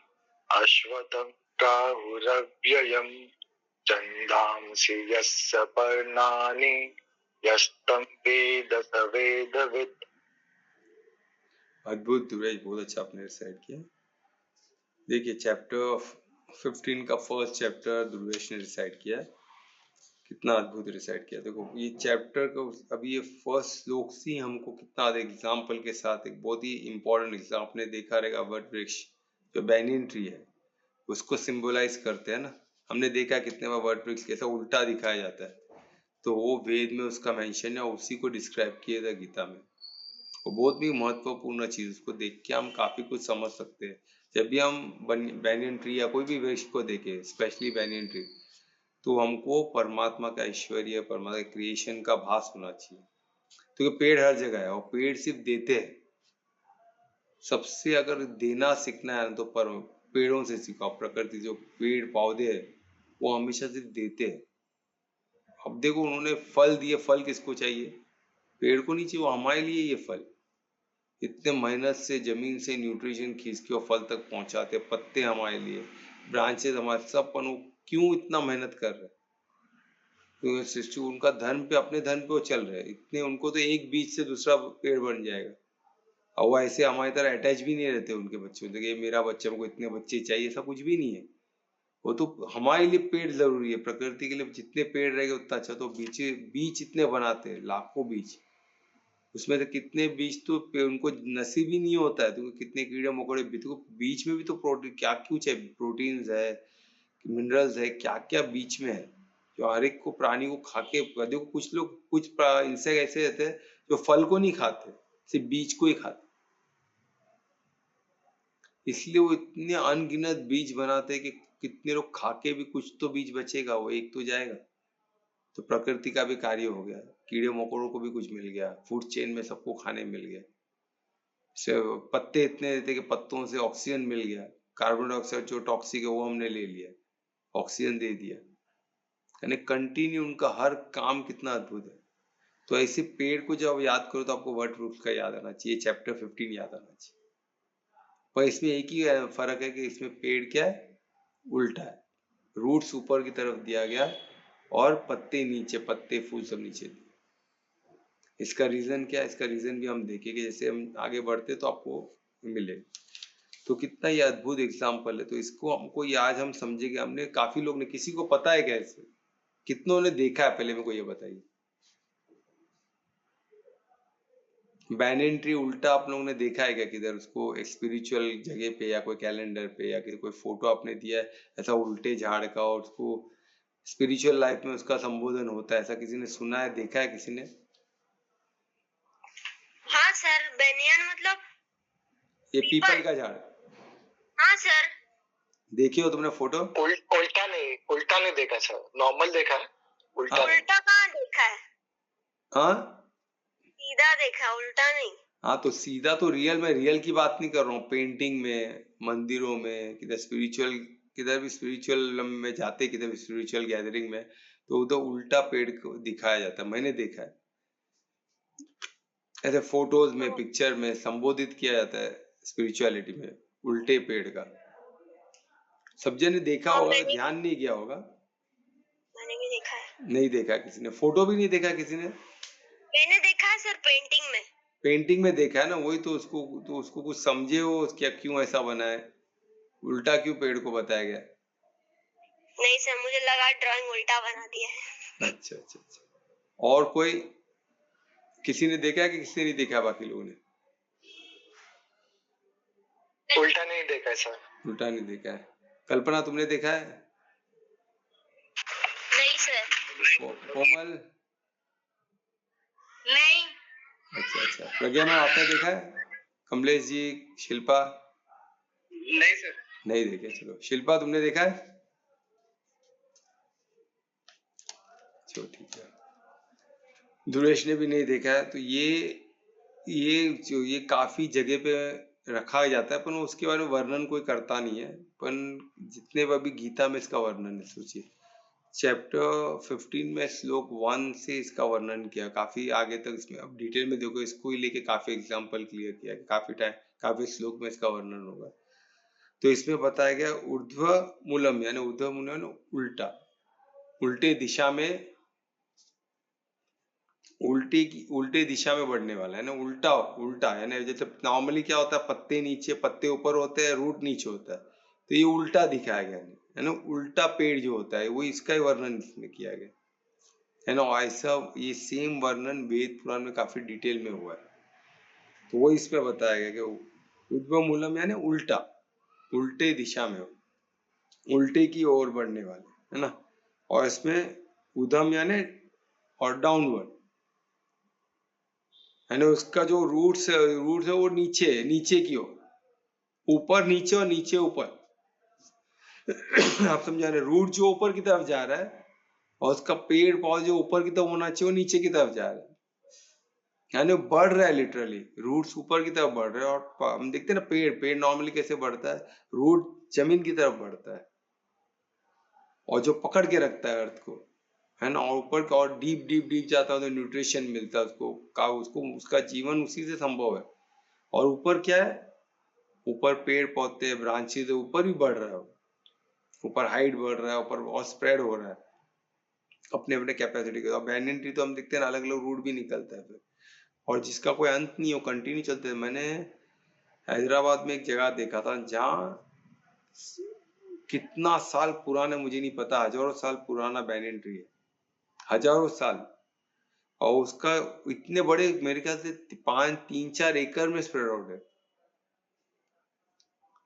अश्वत्थं प्राहुरव्ययम् छन्दांसि यस्य पर्णानि यस्तं वेद स वेदवित्। अद्भुत ध्रुवेश, बहुत अच्छा आपने रिसाइट किया। देखिए चैप्टर 15 का फर्स्ट चैप्टर ध्रुवेश ने रिसाइट किया है। कितना अद्भुत रिसाइट किया। देखो ये चैप्टर को अभी ये फर्स्ट श्लोक से हमको कितना एग्जाम्पल के साथ एक बहुत ही इंपॉर्टेंट एग्जाम आपने देखा रहेगा, वट वृक्ष जो बैनियन ट्री है उसको सिंबलाइज करते हैं ना। हमने देखा कितने बार वट वृक्ष कैसा उल्टा दिखाया जाता है, तो वो वेद में उसका मेंशन है, उसी को डिस्क्राइब किया था गीता में। वो बहुत भी महत्वपूर्ण चीज, उसको देख के हम काफी कुछ समझ सकते हैं। जब भी हम बैनियन ट्री या कोई भी वृक्ष को देखें, स्पेशली बैनियन ट्री, तो हमको परमात्मा का ऐश्वर्य, परमात्मा क्रिएशन का भास होना चाहिए। तो पेड़ हर जगह है और पेड़ सिर्फ देते हैं। सबसे अगर देना सीखना है तो पेड़ों से सीखो। प्रकृति जो पेड़ पौधे है वो हमेशा सिर्फ देते हैं। अब देखो उन्होंने फल दिए, फल किसको चाहिए? पेड़ को नहीं चाहिए, वो हमारे लिए ये फल इतने मेहनत से जमीन से न्यूट्रिशन खींच के वो फल तक पहुंचाते, पत्ते हमारे लिए, ब्रांचेस हमारे, सब पन क्यों इतना मेहनत कर रहे? तो सृष्टि उनका धर्म पे, अपने धर्म पे वो चल रहे हैं इतने, उनको तो एक बीज से दूसरा पेड़ बन जाएगा। और वो ऐसे हमारी तरह अटैच भी नहीं रहते उनके बच्चों से, ये मेरा बच्चा, को इतने बच्चे चाहिए, ऐसा कुछ भी नहीं है। वो तो हमारे लिए पेड़ जरूरी है, प्रकृति के लिए जितने पेड़ रहेंगे उतना अच्छा। तो बीज बीज इतने बनाते हैं, लाखों बीज, उसमें से कितने बीज तो उनको नसीब ही नहीं होता है। तो कितने कीड़े मकोड़े, तो बीज में भी तो प्रोटीन क्या क्यों चाहिए, प्रोटीन है, मिनरल्स है, क्या क्या बीच में है, जो हर एक को प्राणी को खा के। देखो कुछ लोग, कुछ इंसेक्ट ऐसे रहते हैं जो फल को नहीं खाते, सिर्फ बीज को ही खाते, इसलिए वो इतने अनगिनत बीज बनाते हैं कि कितने लोग खा के भी कुछ तो बीज बचेगा, वो एक तो जाएगा। तो प्रकृति का भी कार्य हो गया, कीड़े मकोड़ों को भी कुछ मिल गया, फूड चेन में सबको खाने मिल गया। पत्ते इतने देते कि पत्तों से ऑक्सीजन मिल गया, कार्बन डाइऑक्साइड जो टॉक्सिक है वो हमने ले लिया, ऑक्सीजन दे दिया। यानी कंटिन्यू उनका हर काम कितना अद्भुत है। तो ऐसे पेड़ को जब याद करो तो आपको वट वृक्ष का याद आना चाहिए, चैप्टर 15 याद आना चाहिए। पर इसमें एक ही फर्क है कि इसमें पेड़ क्या है, उल्टा है। रूट्स ऊपर की तरफ दिया गया और पत्ते नीचे, पत्ते फूल सब नीचे दिए। इसका रीजन क्या है? इसका रीजन भी हम देखेंगे जैसे हम आगे बढ़ते तो आपको मिले। तो कितना ये अद्भुत एग्जाम्पल है। तो इसको हमको ये आज हम समझेंगे। हमने काफी लोग ने, किसी को पता है क्या इससे? कितनों ने देखा है? पहले मेरे को ये बताइए। बैनियन ट्री उल्टा आप लोगों ने देखा है क्या किधर? उसको एक स्पिरिचुअल जगह पे या कोई कैलेंडर पे या कोई फोटो आपने दिया है ऐसा उल्टे झाड़ का, और उसको स्पिरिचुअल लाइफ में उसका संबोधन होता है, ऐसा किसी ने सुना है, देखा है किसी ने? हाँ सर, बैनियन मतलब ये पीपल का झाड़। हाँ सर। देखी हो तुमने फोटो? उल्टा नहीं देखा सर, नॉर्मल देखा है। उल्टा कहाँ देखा है? हाँ सीधा देखा, उल्टा नहीं। हाँ, तो सीधा तो रियल, में रियल की बात नहीं कर रहा हूँ, पेंटिंग में, मंदिरों में, किधर स्पिरिचुअल, किधर भी स्पिरिचुअल में जाते, किधर भी स्पिरिचुअल गैदरिंग में, तो उधर उल्टा पेड़ को दिखाया जाता है, मैंने देखा है। ऐसे फोटोज में, पिक्चर में संबोधित किया जाता है स्पिरिचुअलिटी में, उल्टे पेड़ का। सब जने देखा हाँ, होगा, मैंने ध्यान नहीं किया होगा। भी देखा है। नहीं देखा किसी ने, फोटो भी नहीं देखा किसी ने। मैंने देखा है सर, पेंटिंग में। पेंटिंग में देखा है ना, वही तो। उसको कुछ समझे हो क्या, क्यों ऐसा बना है, उल्टा क्यों पेड़ को बताया गया। नहीं सर, मुझे लगा ड्राइंग उल्टा बना दिया है। अच्छा अच्छा अच्छा। और कोई, किसी ने देखा है कि किसी ने नहीं देखा, बाकी लोगों ने उल्टा नहीं देखा है सर। उल्टा नहीं देखा है। कल्पना तुमने देखा है? नहीं सर। कोमल? नहीं। अच्छा अच्छा। प्रज्ञा मैम आपने देखा है? कमलेश जी, शिल्पा? नहीं सर। नहीं देखे, चलो। शिल्पा तुमने देखा है? चलो ठीक है। दुरेश ने भी नहीं देखा है। तो ये काफी जगह पे रखा जाता है, पर उसके बारे में वर्णन कोई करता नहीं है। पर जितने बार भी गीता में इसका वर्णन है, सोचिए चैप्टर 15 में श्लोक 1 से इसका वर्णन किया, काफी आगे तक इसमें। अब डिटेल में देखो, इसको ही लेके काफी एग्जाम्पल क्लियर किया, काफी श्लोक में इसका वर्णन होगा। तो इसमें बताया गया ऊर्ध्व मूलम, यानी ऊर्ध्व मूलम उल्टा, उल्टे दिशा में, उल्टे दिशा में बढ़ने वाला है ना, उल्टा उल्टा है ना। जैसे नॉर्मली क्या होता है, पत्ते नीचे, पत्ते ऊपर होते हैं, रूट नीचे होता है, तो ये उल्टा दिखाया गया है ना। उल्टा पेड़ जो होता है, वो इसका ही वर्णन इसमें किया गया है ना। ऐसा ये सेम वर्णन वेद पुराण में काफी डिटेल में हुआ है, तो वो इसमें बताया गया कि उद्भव मूलम यानी उल्टा, उल्टे दिशा में, उल्टे की ओर बढ़ने वाले, है ना। और इसमें उधम यानी और डाउनवर्ड, है ना। उसका जो रूट्स है वो नीचे की ओर, ऊपर नीचे और नीचे ऊपर। आप समझा रहे, रूट जो ऊपर की तरफ जा रहा है, और उसका पेड़ पौधे जो ऊपर की तरफ होना चाहिए वो नीचे की तरफ जा रहा है, यानी बढ़ रहा है लिटरली। रूट्स ऊपर की तरफ बढ़ रहे हैं। और हम देखते हैं ना, पेड़ नॉर्मली कैसे बढ़ता है, रूट जमीन की तरफ बढ़ता है, और जो पकड़ के रखता है अर्थ को, है ना। और ऊपर का और डीप डीप डीप जाता है तो न्यूट्रिशन मिलता है उसको उसका जीवन उसी से संभव है। और ऊपर क्या है, ऊपर पेड़ पौधे ब्रांचेज ऊपर भी बढ़ रहा है, ऊपर हाइट बढ़ रहा है, ऊपर और स्प्रेड हो रहा है अपने अपने कैपेसिटी के। बैंयन ट्री तो हम देखते हैं ना, अलग अलग रूट भी निकलता है फिर, और जिसका कोई अंत नहीं हो, कंटिन्यू चलते हैं। मैंने हैदराबाद में एक जगह देखा था जहाँ कितना साल पुराना मुझे नहीं पता, हजारों साल पुराना बैंयन ट्री है, हजारों साल। और उसका इतने बड़े, मेरे ख्याल से 3-4 एकड़ में स्प्रेड आउट है।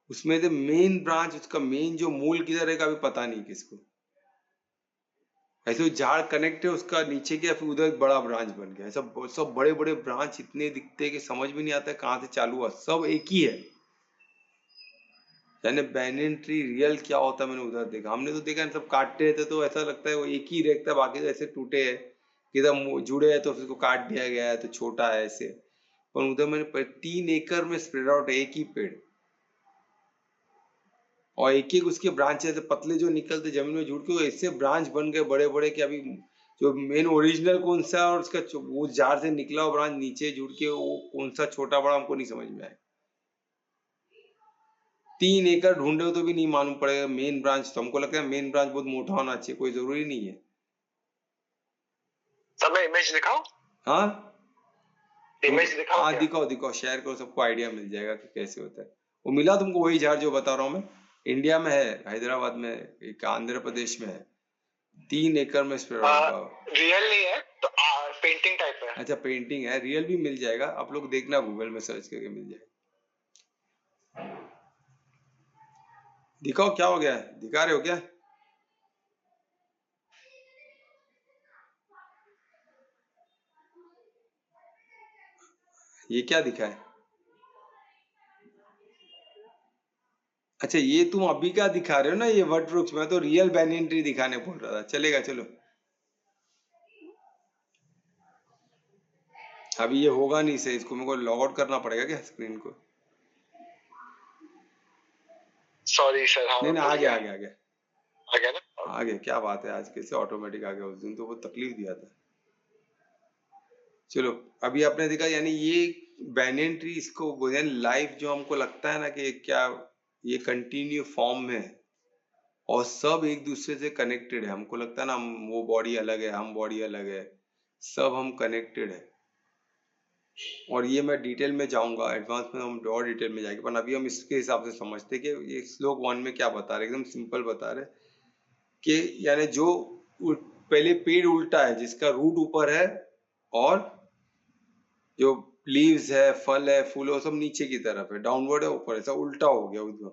उसमें से मेन ब्रांच, उसका मेन जो मूल किधर है का भी पता नहीं किसको। ऐसे झाड़ कनेक्ट है उसका नीचे के, फिर उधर एक बड़ा ब्रांच बन गया। सब बड़े बड़े ब्रांच इतने दिखते हैं कि समझ भी नहीं आता है कहाँ से चालू हुआ, सब एक ही है। यानी बैंयन ट्री रियल क्या होता है, मैंने उधर देखा। हमने तो देखा सब काटते रहते, तो ऐसा लगता है वो एक ही रहता है, बाकी तो ऐसे टूटे है, किधर जुड़े है तो उसको काट दिया गया है तो छोटा है ऐसे। पर उधर मैंने 3 एकड़ में स्प्रेड आउट है एक ही पेड़, और एक एक उसके ब्रांच ऐसे पतले जो निकलते जमीन में जुड़ के, ऐसे ब्रांच बन गए बड़े बड़े कि अभी जो मेन ओरिजिनल कौन सा है और उसका वो जार से निकला हुआ ब्रांच नीचे जुड़ के वो कौन सा छोटा बड़ा हमको नहीं समझ में आया। 3 एकड़ ढूंढे तो भी नहीं मालूम पड़ेगा मेन ब्रांच। तो हमको लगता है मेन ब्रांच बहुत मोटा होना चाहिए, कोई जरूरी नहीं है। सब मैं इमेज दिखाऊं? हाँ इमेज दिखाओ। हाँ दिखाओ दिखाओ, शेयर करो, सबको आइडिया मिल जाएगा कि कैसे होता है। वो मिला तुमको वही झाड़ जो बता रहा हूँ मैं, इंडिया में है, हैदराबाद में, एक आंध्र प्रदेश में है, 3 एकड़ में स्प्रेड आउट। रियल नहीं है तो पेंटिंग टाइप है। अच्छा पेंटिंग है, रियल भी मिल जाएगा, आप लोग देखना गूगल में सर्च करके मिल जाएगा। दिखाओ क्या हो गया, दिखा रहे हो क्या? ये क्या दिखा है? अच्छा ये तुम अभी का दिखा रहे हो ना, ये वट वृक्ष। मैं तो रियल बैंयन ट्री दिखाने बोल रहा था। चलेगा चलो। अभी ये होगा नहीं सही, इसको मेरे को लॉग आउट करना पड़ेगा क्या स्क्रीन को? सॉरी सर, हाँ नहीं मैं नहीं, भूल आ गया गया। आ गया आ गया आ गया ना? आ गया। क्या बात है, आज कैसे ऑटोमेटिक आ गया, उस दिन तो वो तकलीफ दिया था। चलो, अभी आपने देखा, यानी ये बैनियन ट्री, इसको लाइफ जो हमको लगता है ना कि क्या ये कंटिन्यू फॉर्म में है और सब एक दूसरे से कनेक्टेड है। हमको लगता है ना हम, वो बॉडी अलग है, हम बॉडी अलग है, सब हम कनेक्टेड है। और ये मैं डिटेल में जाऊंगा, एडवांस में हम और डिटेल में जाएंगे, पर अभी हम इसके हिसाब से समझते हैं कि ये श्लोक 1 में क्या बता रहे, एकदम सिंपल बता रहे कि यानी जो पहले पेड़ उल्टा है, जिसका रूट ऊपर है और जो लीव्स है, फल है, फूल है, वो सब नीचे की तरफ है, डाउनवर्ड है, ऊपर ऐसा उल्टा हो गया उद्गम।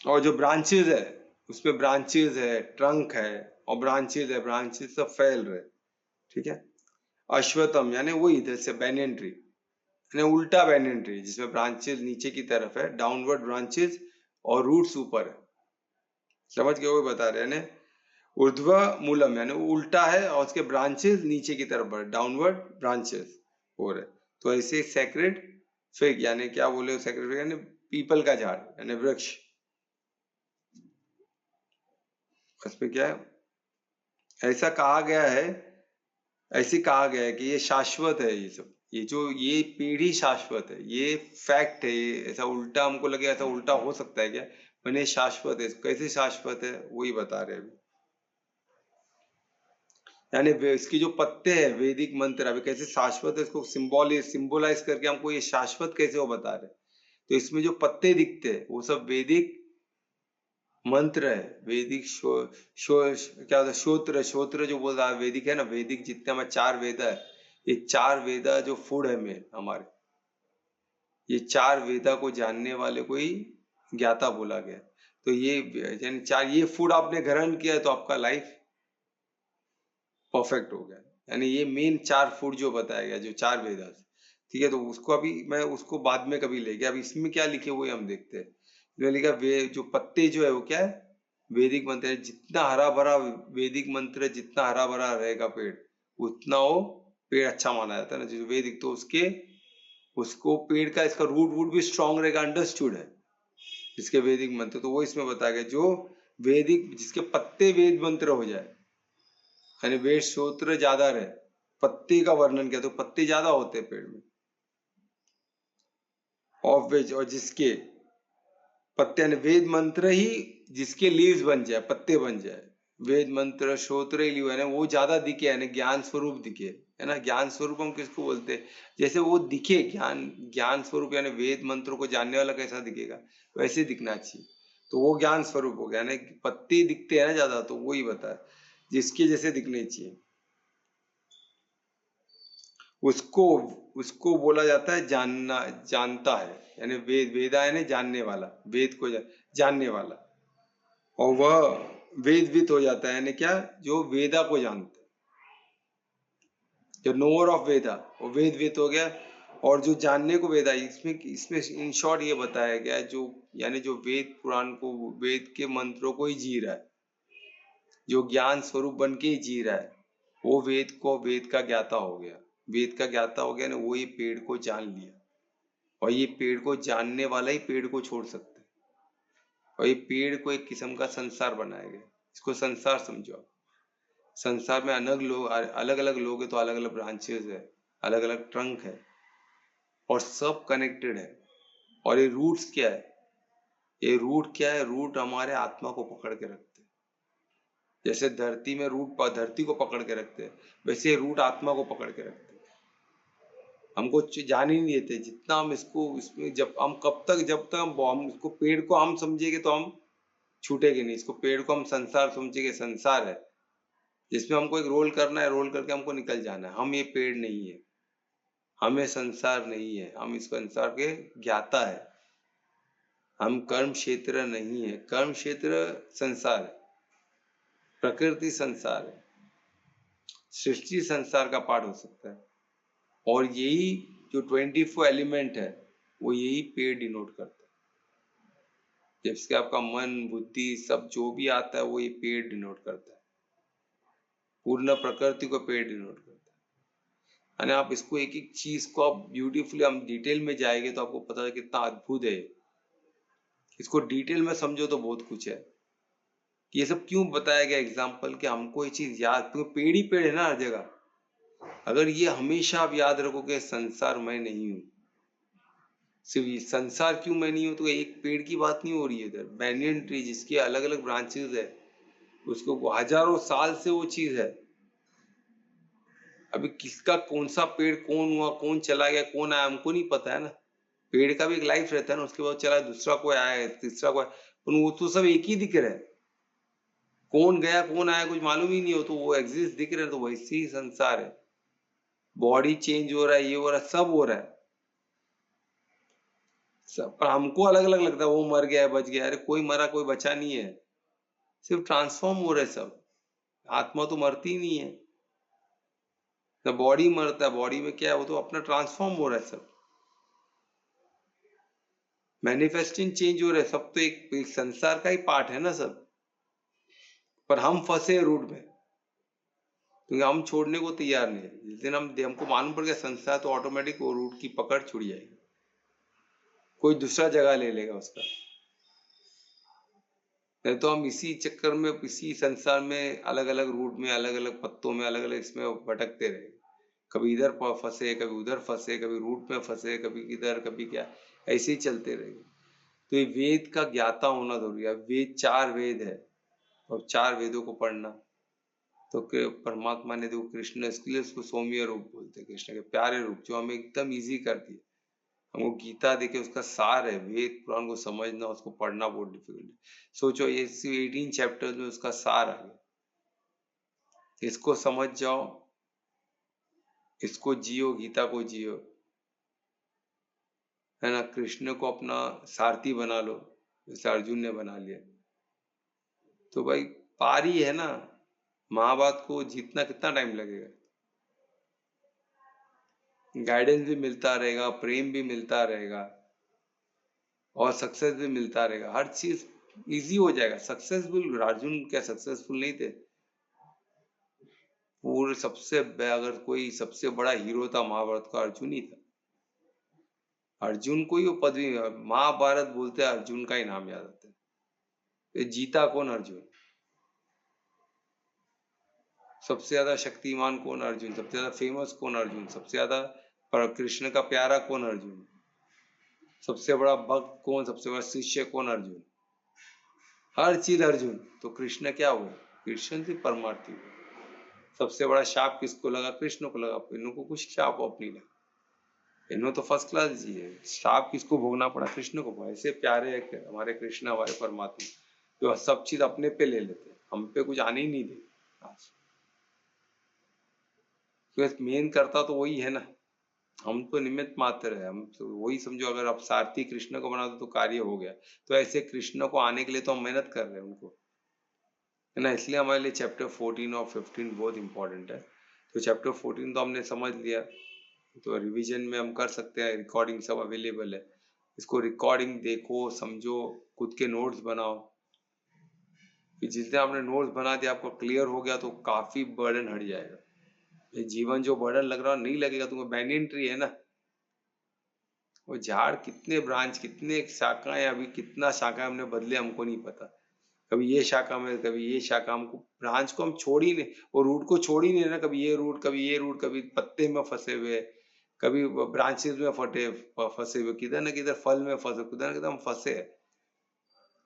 और जो ब्रांचेस है, उसमें ब्रांचेस है, ट्रंक है और ब्रांचेस है, ब्रांचेस सब फैल रहे, ठीक है। अश्वत्थम यानी वही इधर से बैनियन ट्री, यानी उल्टा बैनियन ट्री, जिसमें ब्रांचेस नीचे की तरफ है, डाउनवर्ड ब्रांचेस और रूट्स ऊपर है। समझ गए? वो बता रहे हैं ऊर्ध्व मूलम, यानी उल्टा है और उसके ब्रांचेस नीचे की तरफ बढ़, डाउनवर्ड ब्रांचेस हो रहे। तो ऐसे सेक्रेड फिग, यानी क्या बोले सेक्रेड फिग, यानी पीपल का झाड़, यानी वृक्ष। उसमें क्या है, ऐसा कहा गया है, ऐसे कहा गया है कि ये शाश्वत है, ये सब, ये जो ये पीढ़ी शाश्वत है, ये फैक्ट है। ये ऐसा उल्टा हमको लगे, ऐसा उल्टा हो सकता है क्या, मैंने शाश्वत है। कैसे शाश्वत है वही बता रहे हैं। यानी इसकी जो पत्ते हैं, वैदिक मंत्र अभी कैसे शाश्वत है, इसको सिंबोलाइज करके हमको ये शाश्वत कैसे वो बता रहे। तो इसमें जो पत्ते दिखते हैं वो सब वैदिक मंत्र है, वैदिक क्या होता है, श्रोत्र जो बोल रहा है वैदिक है ना, वैदिक जितने हमारे 4 वेद है, ये 4 वेदा जो फूड है में हमारे, ये 4 वेदा को जानने वाले को ही ज्ञाता बोला गया। तो ये यानी 4 ये फूड आपने ग्रहण किया तो आपका लाइफ परफेक्ट हो गया। यानी ये मेन 4 फूड जो बताया गया, जो 4 वेदा, ठीक है। तो उसको अभी मैं उसको बाद में कभी ले गया, अब इसमें क्या लिखे हुए हम देखते हैं। जो लिखा वे जो पत्ते जो है वो क्या है, वैदिक मंत्र है। जितना हरा भरा वैदिक मंत्र, जितना हरा भरा रहेगा पेड़, उतना वो पेड़ अच्छा माना जाता है ना, जो वैदिक। तो उसके उसको पेड़ का इसका रूट वूट भी स्ट्रांग रहेगा, अंडरस्टूड है इसके वैदिक मंत्र। तो वो इसमें बताया गया, जो वैदिक जिसके पत्ते वेद मंत्र हो जाए, यानी वेद सूत्र ज्यादा रहे, पत्ते का वर्णन किया तो पत्ते ज्यादा होते हैं पेड़ में, ऑफ वेज, और जिसके पत्ते यानी वेद मंत्र ही जिसके लीव्स बन जाए, पत्ते बन जाए, वेद मंत्र श्रोत्र ही लीव है ना, वो ज्यादा दिखे, यानी ज्ञान स्वरूप दिखे, है ना। ज्ञान स्वरूप हम किसको बोलते हैं, जैसे वो दिखे ज्ञान स्वरूप, यानी वेद मंत्रों को जानने वाला कैसा दिखेगा, वैसे दिखना चाहिए। तो वो ज्ञान स्वरूप हो गया, यानी पत्ते दिखते हैं ना ज्यादा, तो वही बताया जिसके जैसे दिखने चाहिए, उसको उसको बोला जाता है जानना, जानता है, यानी वेदा यानी जानने वाला, वेद को जानने वाला। और वह वेदवित हो जाता है, यानी क्या, जो वेदा को जानता है, जो नोअर ऑफ वेदा वो वेदवित हो गया। और जो जानने को वेदा, इसमें इसमें इन शॉर्ट ये बताया गया है, जो यानी जो वेद पुराण को, वेद के मंत्रों को ही जी रहा है, जो ज्ञान स्वरूप बन के ही जी रहा है, वो वेद का ज्ञाता हो गया। वेद का ज्ञाता हो गया ना, वो ये पेड़ को जान लिया, और ये पेड़ को जानने वाला ही पेड़ को छोड़ सकता है। और ये पेड़ को एक किस्म का संसार बनाया गया, इसको संसार समझो आप। संसार में अलग अलग लोग है, तो अलग अलग ब्रांचेस है, अलग अलग ट्रंक है, और सब कनेक्टेड है। और ये रूट्स क्या है, ये रूट क्या है, रूट हमारे आत्मा को पकड़ के रखते हैं। जैसे धरती में रूट धरती को पकड़ के रखते हैं, वैसे रूट आत्मा को पकड़ के रखते हैं। हमको जान ही नहीं देते, जितना हम इसको इसमें जब हम कब तक जब तक हम इसको पेड़ को हम समझेंगे तो हम छूटेंगे नहीं। इसको पेड़ को हम संसार समझेंगे, संसार है जिसमें हमको एक रोल करना है, रोल करके हमको निकल जाना है। हम ये पेड़ नहीं है, हमें संसार नहीं है, हम इस संसार के ज्ञाता है। हम कर्म क्षेत्र नहीं है, कर्म क्षेत्र संसार है, प्रकृति संसार है, सृष्टि संसार का पार्ट हो सकता है। और यही जो 24 एलिमेंट है, वो यही पेड़ डिनोट करता है। जब से आपका मन बुद्धि सब जो भी आता है, वो ये पेड़ डिनोट करता है। पूर्ण प्रकृति को पेड़ डिनोट करता है। यानी आप इसको एक एक चीज को आप ब्यूटीफुली, हम डिटेल में जाएंगे तो आपको पता है कितना अद्भुत है। इसको डिटेल में समझो तो बहुत कुछ है। ये सब क्यों बताया गया एग्जाम्पल, कि हमको ये चीज याद, क्योंकि पेड़ ही पेड़ है ना हर जगह। अगर ये हमेशा आप याद रखोगे संसार मैं नहीं हूँ, सिर्फ ये संसार क्यों मैं नहीं हूँ, तो एक पेड़ की बात नहीं हो रही है इधर। बैनियन ट्री जिसके अलग अलग ब्रांचेस है, उसको हजारों साल से वो चीज है। अभी किसका कौन सा पेड़ कौन हुआ, कौन चला गया, कौन आया, हमको नहीं पता है ना। पेड़ का भी एक लाइफ रहता है ना, उसके बाद चला दूसरा कोई आया, तीसरा कोई, पर वो तो सब एक ही दिख रहा है। कौन गया कौन आया कुछ मालूम ही नहीं हो, तो वो एग्जिस्ट दिख रहे हैं। तो वैसे ही संसार है, बॉडी चेंज हो रहा है, ये हो रहा है, सब हो रहा है सब। पर हमको अलग अलग लगता है, वो मर गया है बच गया। अरे कोई मरा कोई बचा नहीं है, सिर्फ ट्रांसफॉर्म हो रहे सब। आत्मा तो मरती ही नहीं है ना, बॉडी मरता है। बॉडी में क्या है, वो तो अपना ट्रांसफॉर्म हो रहा है सब, मैनिफेस्टिंग चेंज हो रहा है सब। तो एक संसार का ही पार्ट है ना सब। पर हम फंसे रूट में, क्योंकि हम छोड़ने को तैयार नहीं है। जिस दिन हमको मालूम पड़ गया संसार, तो ऑटोमेटिक वो रूट की पकड़ छुड़ जाएगी, कोई दूसरा जगह ले लेगा उसका। नहीं तो हम इसी चक्कर में, इसी संसार में अलग अलग रूट में, अलग अलग पत्तों में, अलग अलग इसमें भटकते रहे। कभी इधर फंसे, कभी उधर फंसे, कभी रूट में फंसे, कभी किधर, कभी क्या, ऐसे ही चलते रहेंगे। तो ये वेद का ज्ञाता होना जरूरी है। वेद 4 वेद है, और 4 वेदों को पढ़ना। तो परमात्मा ने देखो, कृष्ण, इसके लिए उसको सौम्य रूप बोलते हैं, कृष्ण के प्यारे रूप, जो हमें एकदम इजी कर दिए। हमको गीता देखे, उसका सार है। वेद पुराण को समझना, उसको पढ़ना बहुत डिफिकल्ट है। सोचो ये 18 चैप्टर्स में उसका सार आ गया। इसको समझ जाओ, इसको जियो, गीता को जियो, है ना। कृष्ण को अपना सारथी बना लो, जैसे अर्जुन ने बना लिया, तो भाई पार ही है ना। महाभारत को जीतना कितना टाइम लगेगा। गाइडेंस भी मिलता रहेगा, प्रेम भी मिलता रहेगा, और सक्सेस भी मिलता रहेगा। हर चीज इजी हो जाएगा। सक्सेसफुल अर्जुन क्या सक्सेसफुल नहीं थे? पूरे सबसे, अगर कोई सबसे बड़ा हीरो था महाभारत का, अर्जुन ही था। अर्जुन को ही वो पदवी, महाभारत बोलते हैं अर्जुन का ही नाम याद आता है। ये जीता कौन? अर्जुन। सबसे ज्यादा शक्तिमान कौन? अर्जुन। सबसे ज्यादा फेमस कौन? अर्जुन। सबसे ज्यादा पर कृष्ण का प्यारा कौन? अर्जुन। सबसे बड़ा भक्त कौन? सबसे बड़ा शिष्य कौन? अर्जुन। हर चीज अर्जुन। तो कृष्ण क्या हुए? कृष्ण से परमार्थी हुए। सबसे बड़ा शाप किसको लगा? कृष्ण को लगा। इन्हों को कुछ शाप अपनी लगा, इन्हों तो फर्स्ट क्लास जी है। शाप किसको भोगना पड़ा? कृष्ण को। ऐसे प्यारे है हमारे कृष्ण, हमारे परमात्मा, जो सब चीज अपने पे ले लेते, हम पे कुछ आने ही नहीं दे। तो मेन करता तो वही है ना, हम तो निमित्त मात्र है। हम तो वही समझो, अगर आप सारथी कृष्ण को बना दो तो कार्य हो गया। तो ऐसे कृष्ण को आने के लिए तो हम मेहनत कर रहे हैं उनको, है ना। इसलिए हमारे लिए चैप्टर 14 और 15 बहुत इंपॉर्टेंट है। तो चैप्टर 14 तो हमने समझ लिया, तो रिवीजन में हम कर सकते हैं, रिकॉर्डिंग सब अवेलेबल है। इसको रिकॉर्डिंग देखो, समझो, खुद के नोट्स बनाओ। जिस दिन आपने नोट्स बना दिया, आपको क्लियर हो गया, तो काफी बर्डन हट जाएगा। ये जीवन जो बर्डन लग रहा नहीं लगेगा तुमको। बैनियन ट्री है ना, वो झाड़ कितने ब्रांच, कितने शाखाएं, अभी कितना शाखा हमने बदले हमको नहीं पता। कभी ये शाखा में, कभी ये शाखा, हमको ब्रांच को हम छोड़ ही नहीं, वो रूट को छोड़ ही नहीं ना। कभी ये रूट, कभी ये रूट, कभी पत्ते में फंसे हुए, कभी ब्रांचेस में फंसे हुए, किधर ना किधर फल में फंसे, किधर ना किधर हम फंसे हैं।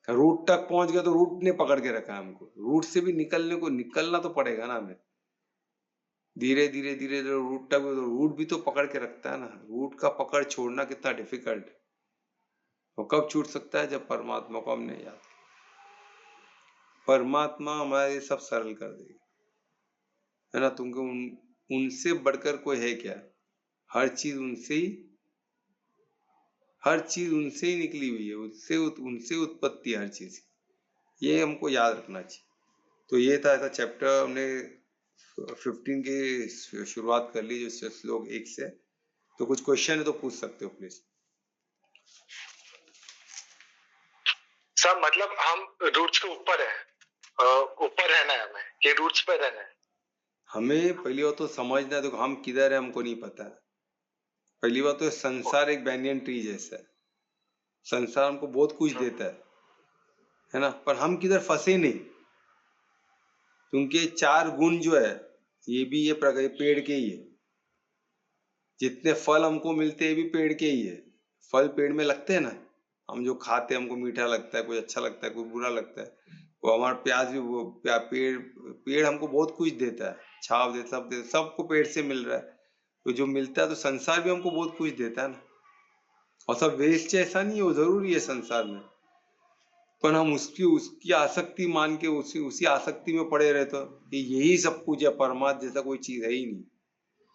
रूट तक पहुंच गया तो रूट ने पकड़ के रखा है हमको। रूट से भी निकलना तो पड़ेगा ना हमें। धीरे धीरे धीरे धीरे रूट तक, रूट भी तो पकड़ के रखता है ना। रूट का पकड़ छोड़ना कितना डिफिकल्ट है। वो कब छूट सकता है? जब परमात्मा को हमने याद किया। परमात्मा हमारे सब सरल कर देगा, है ना। तुमको उनसे बढ़कर कोई है क्या? हर चीज उनसे ही, हर चीज उनसे ही निकली हुई है। उनसे उत्पत्ति हर चीज, ये हमको याद रखना चाहिए। तो ये था ऐसा चैप्टर, हमने 15 की शुरुआत कर ली, जो श्लोक 1 से। तो कुछ क्वेश्चन है तो पूछ सकते हो प्लीज। सर मतलब हम रूट्स के ऊपर है, ऊपर रहना है हमें, ये रूट्स पे रहना है। हमें पहली बात तो समझना है, देखो हम किधर है हमको नहीं पता है। पहली बात तो संसार एक बैनियन ट्री जैसा है, संसार हमको बहुत कुछ देता है ना, पर हम किधर फंसे नहीं, क्योंकि 4 गुण जो है ये भी ये पेड़ के ही है। जितने फल हमको मिलते हैं ये भी पेड़ के ही है। फल पेड़ में लगते हैं ना, हम जो खाते हैं हमको मीठा लगता है, कोई अच्छा लगता है, कोई बुरा लगता है। वो हमारा प्याज भी वो पेड़ हमको बहुत कुछ देता है, छाव देता, सब देता, सबको पेड़ से मिल रहा है। तो जो मिलता है तो संसार भी हमको बहुत कुछ देता है ना, और सब वेस्ट ऐसा नहीं है, वो जरूरी है संसार में, पर हम उसकी आसक्ति मान के उसी आसक्ति में पड़े रहते कि यही सब कुछ है, परमात्मा जैसा कोई चीज है ही नहीं,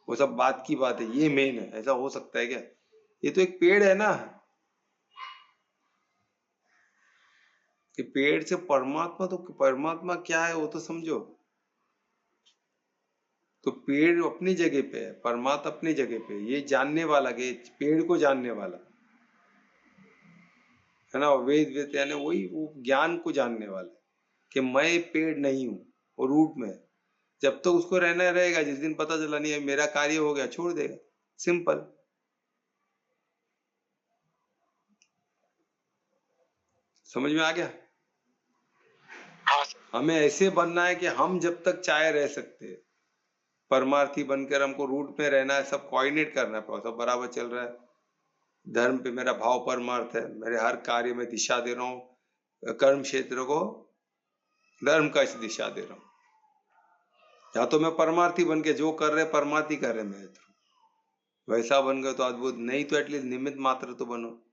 वो सब बात की बात है, ये मेन है। ऐसा हो सकता है क्या? ये तो एक पेड़ है ना, कि पेड़ से परमात्मा, तो परमात्मा क्या है वो तो समझो। तो पेड़ अपनी जगह पे है, परमात्मा अपनी जगह पे, ये जानने वाला, के पेड़ को जानने वाला है ना, वेद यानी वही वो ज्ञान को जानने वाला कि मैं पेड़ नहीं हूं, वो रूट में है। जब तक तो उसको रहना रहेगा, जिस दिन पता चला नहीं है मेरा कार्य हो गया, छोड़ देगा, सिंपल। समझ में आ गया? हाँ हमें ऐसे बनना है कि हम जब तक चाहे रह सकते हैं, परमार्थी बनकर हमको रूट में रहना है, सब कोऑर्डिनेट करना है, सब बराबर चल रहा है। धर्म पे मेरा भाव परमार्थ है, मेरे हर कार्य में दिशा दे रहा हूँ, कर्म क्षेत्र को धर्म का दिशा दे रहा हूँ। या तो मैं परमार्थी बन के जो कर रहे परमार्थी कर रहे मेरे थ्रू, वैसा बन गए तो अद्भुत, नहीं तो एटलीस्ट निमित्त मात्र तो बनो।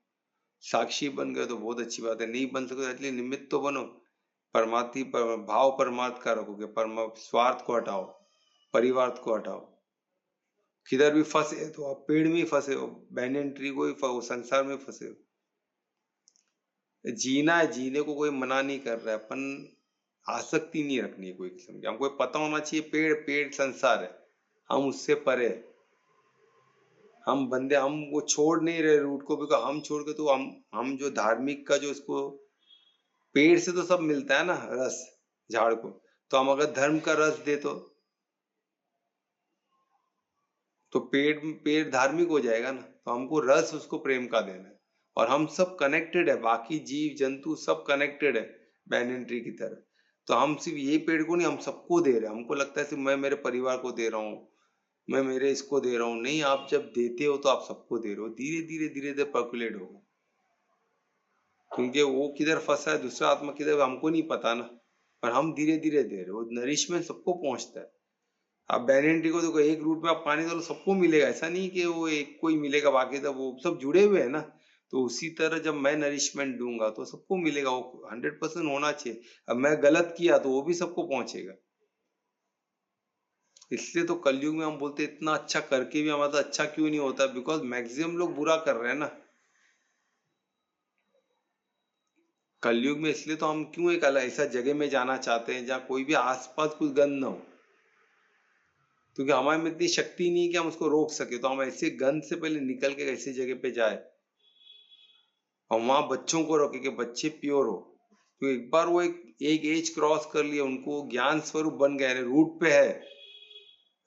साक्षी बन गए तो बहुत अच्छी बात है, नहीं बन सको एटलीस्ट निमित्त तो बनो। परमार्थी भाव परमार्थ का रखोगे, स्वार्थ को हटाओ, परिवार को हटाओ। किधर भी फंसे तो आप पेड़ में ही फंसे हो, बैनियन ट्री को ही संसार में फंसे हो। जीना है, जीने को कोई मना नहीं कर रहा है, अपन आसक्ति नहीं रखनी है कोई किस्म की। हमको पता होना चाहिए पेड़ संसार है, हम उससे परे, हम बंदे, हम वो छोड़ नहीं रहे रूट को, बिकॉज हम छोड़ के तो हम जो धार्मिक का जो उसको, पेड़ से तो सब मिलता है ना रस, झाड़ को, तो हम अगर धर्म का रस दे तो पेड़ धार्मिक हो जाएगा ना। तो हमको रस उसको प्रेम का देना है, और हम सब कनेक्टेड है, बाकी जीव जंतु सब कनेक्टेड है बैनियन ट्री की तरह। तो हम सिर्फ ये पेड़ को नहीं, हम सबको दे रहे हैं। हमको लगता है सिर्फ मैं मेरे परिवार को दे रहा हूँ, मैं मेरे इसको दे रहा हूँ, नहीं, आप जब देते हो तो आप सबको दे रहे हो, धीरे धीरे धीरे धीरे पर्कुलेट होगा। क्योंकि वो किधर फंसा है, दूसरा आत्मा किधर, हमको नहीं पता ना, पर हम धीरे धीरे दे रहे हो, नरिशमेंट सबको पहुंचता है। आप बैनियन ट्री को देखो, एक रूट में आप पानी डालो सबको मिलेगा, ऐसा नहीं कि वो एक को ही मिलेगा, बाकी सब वो सब जुड़े हुए है ना। तो उसी तरह जब मैं नरिशमेंट दूंगा तो सबको मिलेगा, वो 100% होना चाहिए। अब मैं गलत किया तो वो भी सबको पहुंचेगा। इसलिए तो कलयुग में हम बोलते इतना अच्छा करके भी हमारा अच्छा क्यों नहीं होता, बिकॉज मैक्सिमम लोग बुरा कर रहे हैं ना कलयुग में। इसलिए तो हम क्यों एक ऐसा जगह में जाना चाहते हैं जहाँ कोई भी आसपास कुछ गंद ना हो, क्योंकि हमारे में इतनी शक्ति नहीं है कि हम उसको रोक सके। तो हम ऐसे गंद से पहले निकल के ऐसी जगह पे जाए, और वहां बच्चों को रोके कि बच्चे प्योर हो। तो एक बार वो एक एज क्रॉस कर लिया, उनको ज्ञान स्वरूप बन गए, रूट पे है,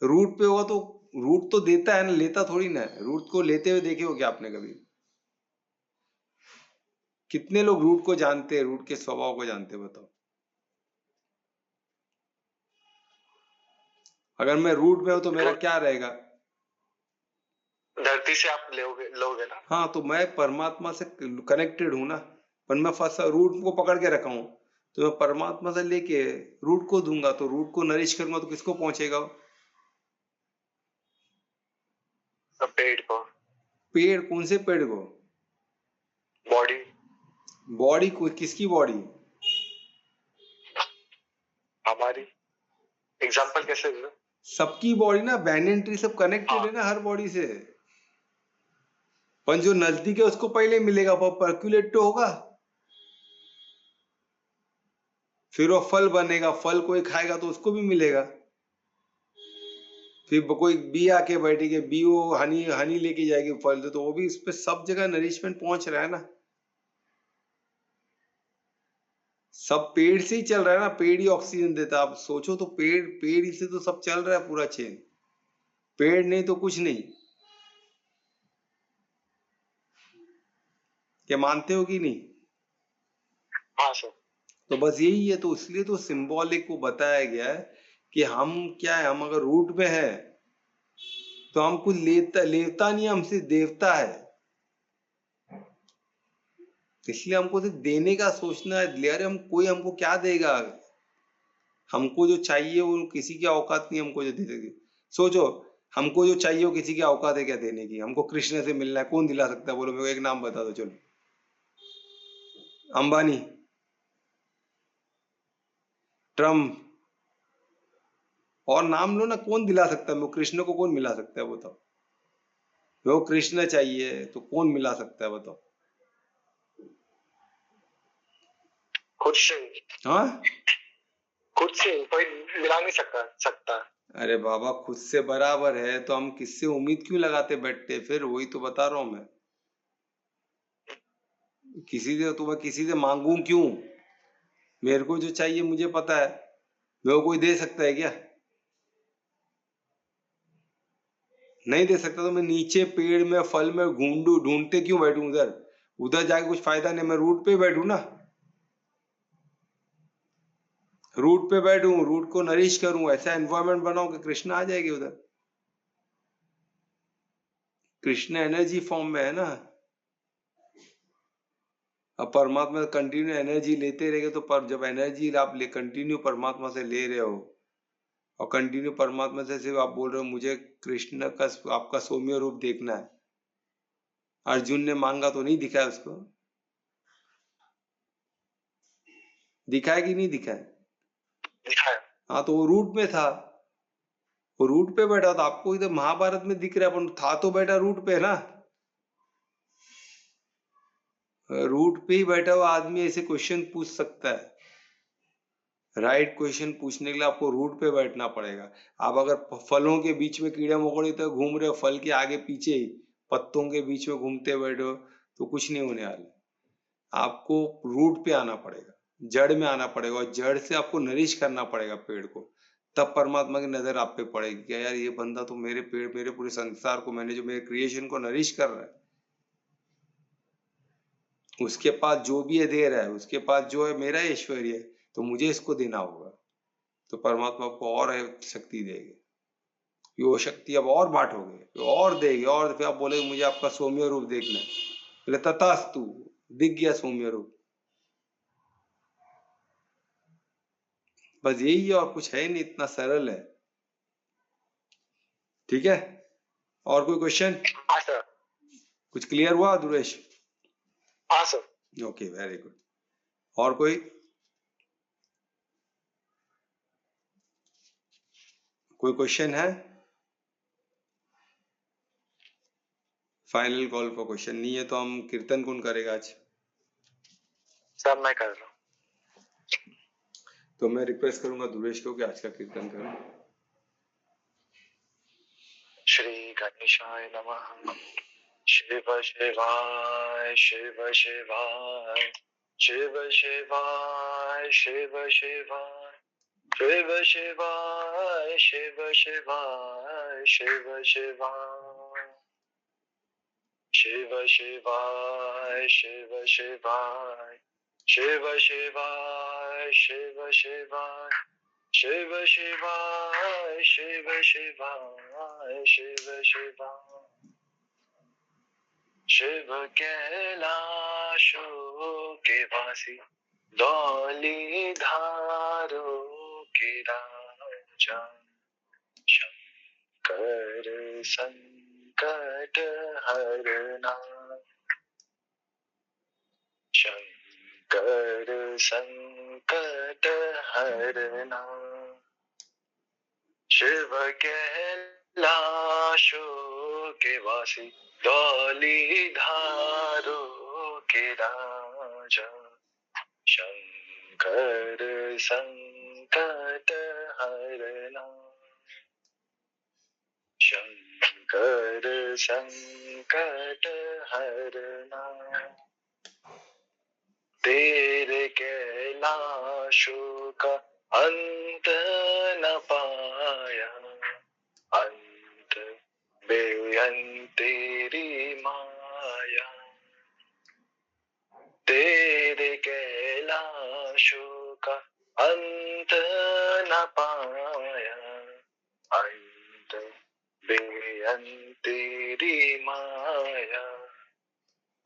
रूट पे होगा तो रूट तो देता है ना, लेता थोड़ी ना है। रूट को लेते हुए देखे हो क्या आपने कभी? कितने लोग रूट को जानते हैं, रूट के स्वभाव को जानते हैं, बताओ। अगर मैं रूट में हूं तो मेरा क्या रहेगा? धरती से आप लोगे ना। हाँ, तो मैं परमात्मा से कनेक्टेड हूं ना, पर मैं फंसा रूट को पकड़ के रखा हूं, तो मैं परमात्मा से लेके रूट को दूंगा, तो रूट को नरिश करूंगा तो किसको पहुंचेगा? पेड़ को। पेड़? कौन से पेड़ को? बॉडी। बॉडी को? किसकी बॉडी? हमारी। एग्जाम्पल कैसे दे? सबकी बॉडी ना, बैनियन ट्री सब कनेक्टेड है ना हर बॉडी से। पर जो नजदीक है उसको पहले मिलेगा, वो पर्कुलेट तो होगा, फिर वो फल बनेगा, फल कोई खाएगा तो उसको भी मिलेगा। फिर कोई बी आके बैठेगी, बी वो हनी लेके जाएगी फल, तो वो भी उस पर सब जगह नरिशमेंट पहुंच रहा है ना। सब पेड़ से ही चल रहा है ना, पेड़ ही ऑक्सीजन देता है। आप सोचो तो पेड़ ही से तो सब चल रहा है पूरा चेन, पेड़ नहीं तो कुछ नहीं। क्या मानते हो कि नहीं? हाँ सर। तो बस यही है, तो इसलिए तो सिंबॉलिक को बताया गया है कि हम क्या है, हम अगर रूट में है तो हम कुछ लेता नहीं, हमसे देवता है। इसलिए हमको सिर्फ देने का सोचना है। अरे हम कोई हमको क्या देगा? हमको जो चाहिए वो किसी की औकात नहीं हमको जो दे देगी। सोचो, हमको जो चाहिए वो किसी की औकात है क्या देने की? हमको कृष्ण से मिलना है, कौन दिला सकता है? बोलो मेरे को एक नाम बता दो। चलो, अंबानी, ट्रम्प, और नाम लो ना, कौन दिला सकता है? वो कृष्ण को कौन मिला सकता है बताओ? वो कृष्ण चाहिए तो कौन मिला सकता है बताओ? खुद से, हाँ, खुद से कोई मिला नहीं सकता। अरे बाबा, खुद से बराबर है तो हम किससे उम्मीद क्यों लगाते बैठते? फिर वही तो बता रहा हूं मैं, किसी से मांगू क्यों? मेरे को जो चाहिए मुझे पता है, वो कोई दे सकता है क्या? नहीं दे सकता तो मैं नीचे पेड़ में फल में ढूंढते क्यों बैठूं? उधर उधर जाके कुछ फायदा नहीं, मैं रूट पे बैठूं ना, रूट पे बैठूं, रूट को नरिश करूं, ऐसा एनवायरमेंट बनाऊं कि कृष्ण आ जाएगी उधर। कृष्ण एनर्जी फॉर्म में है ना। अब परमात्मा कंटिन्यू एनर्जी लेते रहेंगे तो जब एनर्जी आप कंटिन्यू परमात्मा से ले रहे हो और कंटिन्यू परमात्मा से सिर्फ आप बोल रहे हो मुझे कृष्ण का आपका सौम्य रूप देखना है। अर्जुन ने मांगा तो नहीं दिखाया उसको? दिखाया कि नहीं दिखाया? दिखाया। हाँ, तो वो रूट में था, वो रूट पे बैठा था। आपको इधर महाभारत में दिख रहा है, पर था तो बैठा रूट पे ना। रूट पे ही बैठा हुआ आदमी ऐसे क्वेश्चन पूछ सकता है। राइट क्वेश्चन पूछने के लिए आपको रूट पे बैठना पड़ेगा। आप अगर फलों के बीच में कीड़े मकोड़े तो घूम रहे हो, फल के आगे पीछे ही पत्तों के बीच में घूमते बैठो तो कुछ नहीं होने वाला। आपको रूट पे आना पड़ेगा, जड़ में आना पड़ेगा, और जड़ से आपको नरिश करना पड़ेगा पेड़ को। तब परमात्मा की नजर आप पे पड़ेगी कि यार ये बंदा तो मेरे पेड़, मेरे पूरे संसार को, मैंने जो मेरे क्रिएशन को नरिश कर रहा है, उसके पास जो भी है दे रहा है, उसके पास जो है मेरा ऐश्वर्य है, तो मुझे इसको देना होगा। तो परमात्मा आपको और शक्ति देगी, वो शक्ति अब और बांटोगे, और देगी, और फिर आप बोले मुझे आपका सौम्य रूप देखना है, बोले तथास्तु, दिख गया सौम्य रूप। बस यही है, और कुछ है नहीं, इतना सरल है। ठीक है, और कोई क्वेश्चन? हाँ सर। कुछ क्लियर हुआ दुरेश? हाँ सर। Okay, very good. और कोई क्वेश्चन है? फाइनल कॉल फॉर क्वेश्चन नहीं है तो हम कीर्तन कौन करेगा आज? सर मैं कर रहा हूँ। तो मैं रिक्वेस्ट करूंगा दुरेश को कि आज का कीर्तन करें। श्री गणेशाय नमः। शिव शिवाय शिव शिवाय शिव शिवाय शिव शिवाय शिव शिवाय शिव शिवाय शिव शिवाय शिव शिवाय शिव शिवाय शिव शिवाय शिव शिवाय शिव शिवाय शिव शिवाय शिव शिवाय शिव कैलाशों के वासी धौली धारों के राजा शंकर संकट हरना शंकर संकट हरना शिव कैलाशों के वासी धौली धारों के राजा शंकर संकट हरना शंकर संकट हरना तेरे कैलाश शोक अंत न पाया, अंत बेअंत तेरी माया। तेरे कैलाशों का अंत न पाया, अंत बेअंत तेरी माया।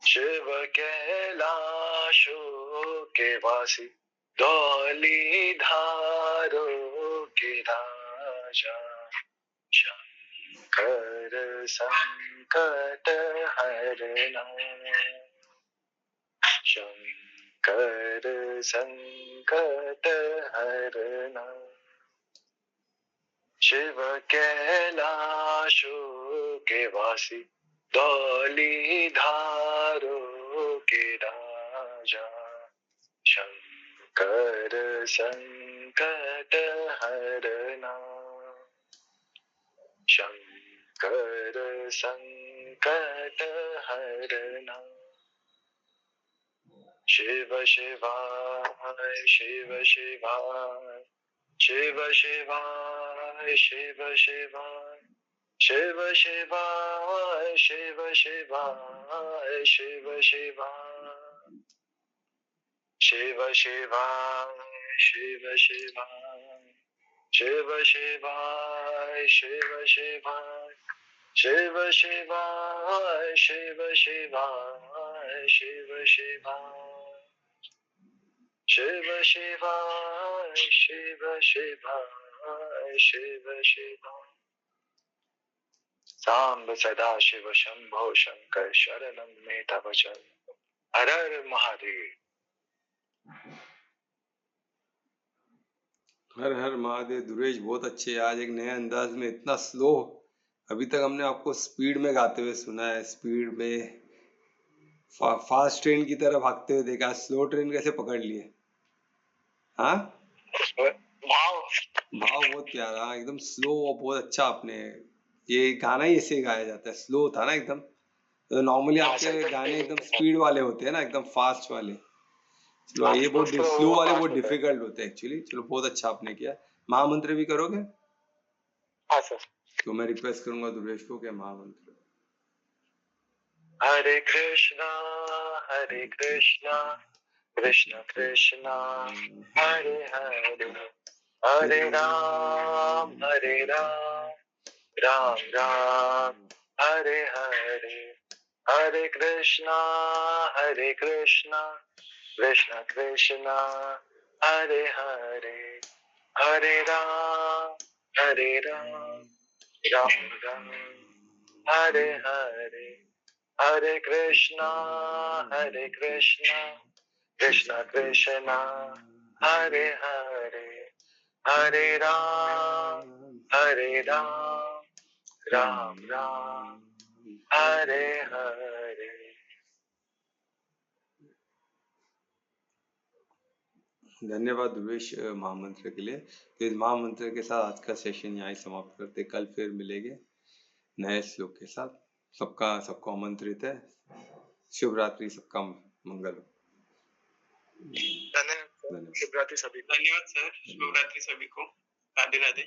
शिव कैलाशों के वासी, धौली धारों के राजा, शंकर संकट हरना, शंकर संकट हरना। शिव कैलाशों के वासी, धौली धारों के राजा, शंकर संकट हरना, शंकर संकट हरना। शिव शिवाय शिव शिवाय, शिव शिवाय शिव शिवाय, शिव शिवाय शिव शिवाय, शिव शिवाय शिव शिवाय शिव शिवाय, शिव शिवाय शिव शिवाय, शिव शिवाय शिव शिवाय, शिव शिवाय शिव शिवाय शिव शिवाय, शिव शिवाय। सांब सदा शिव शंभो शंकर, शरणम में तव चरण। हर हर महादेव। हर हर महादेव। दुरेश बहुत अच्छे, आज एक नए अंदाज में, इतना स्लो। अभी तक हमने आपको स्पीड में गाते हुए सुना है, स्पीड में फास्ट ट्रेन की तरह भागते हुए देखा, स्लो ट्रेन कैसे पकड़ लिए? हाँ, भाव भाव बहुत प्यारा, एकदम स्लो, बहुत अच्छा आपने। ये गाना ही ऐसे गाया जाता है, स्लो था ना एकदम। तो नॉर्मली आपके गाने एकदम स्पीड वाले होते हैं ना, एकदम फास्ट वाले। चलो ये बहुत स्लो वाले बहुत डिफिकल्ट होते हैं एक्चुअली। चलो बहुत अच्छा आपने किया। महामंत्र भी करोगे? हाँ सर। तो मैं रिक्वेस्ट करूंगा दुर्गेश को कि महामंत्र। हरे कृष्णा कृष्ण कृष्णा हरे हरे, हरे राम राम राम हरे हरे, हरे कृष्णा कृष्ण कृष्णा हरे हरे, हरे राम राम राम हरे हरे, हरे कृष्णा कृष्ण कृष्णा हरे हरे, हरे राम राम राम हरे हरे। धन्यवाद दुर्वेश महामंत्र के लिए। तो इस महामंत्र के साथ आज का सेशन यहाँ ही समाप्त करते, कल फिर मिलेंगे नए श्लोक के साथ। सबको आमंत्रित है। शुभ रात्रि, सबका मंगल हो। धन्यवाद, शुभ रात्रि सभी को। धन्यवाद सर, शुभ रात्रि सभी को। राधे राधे।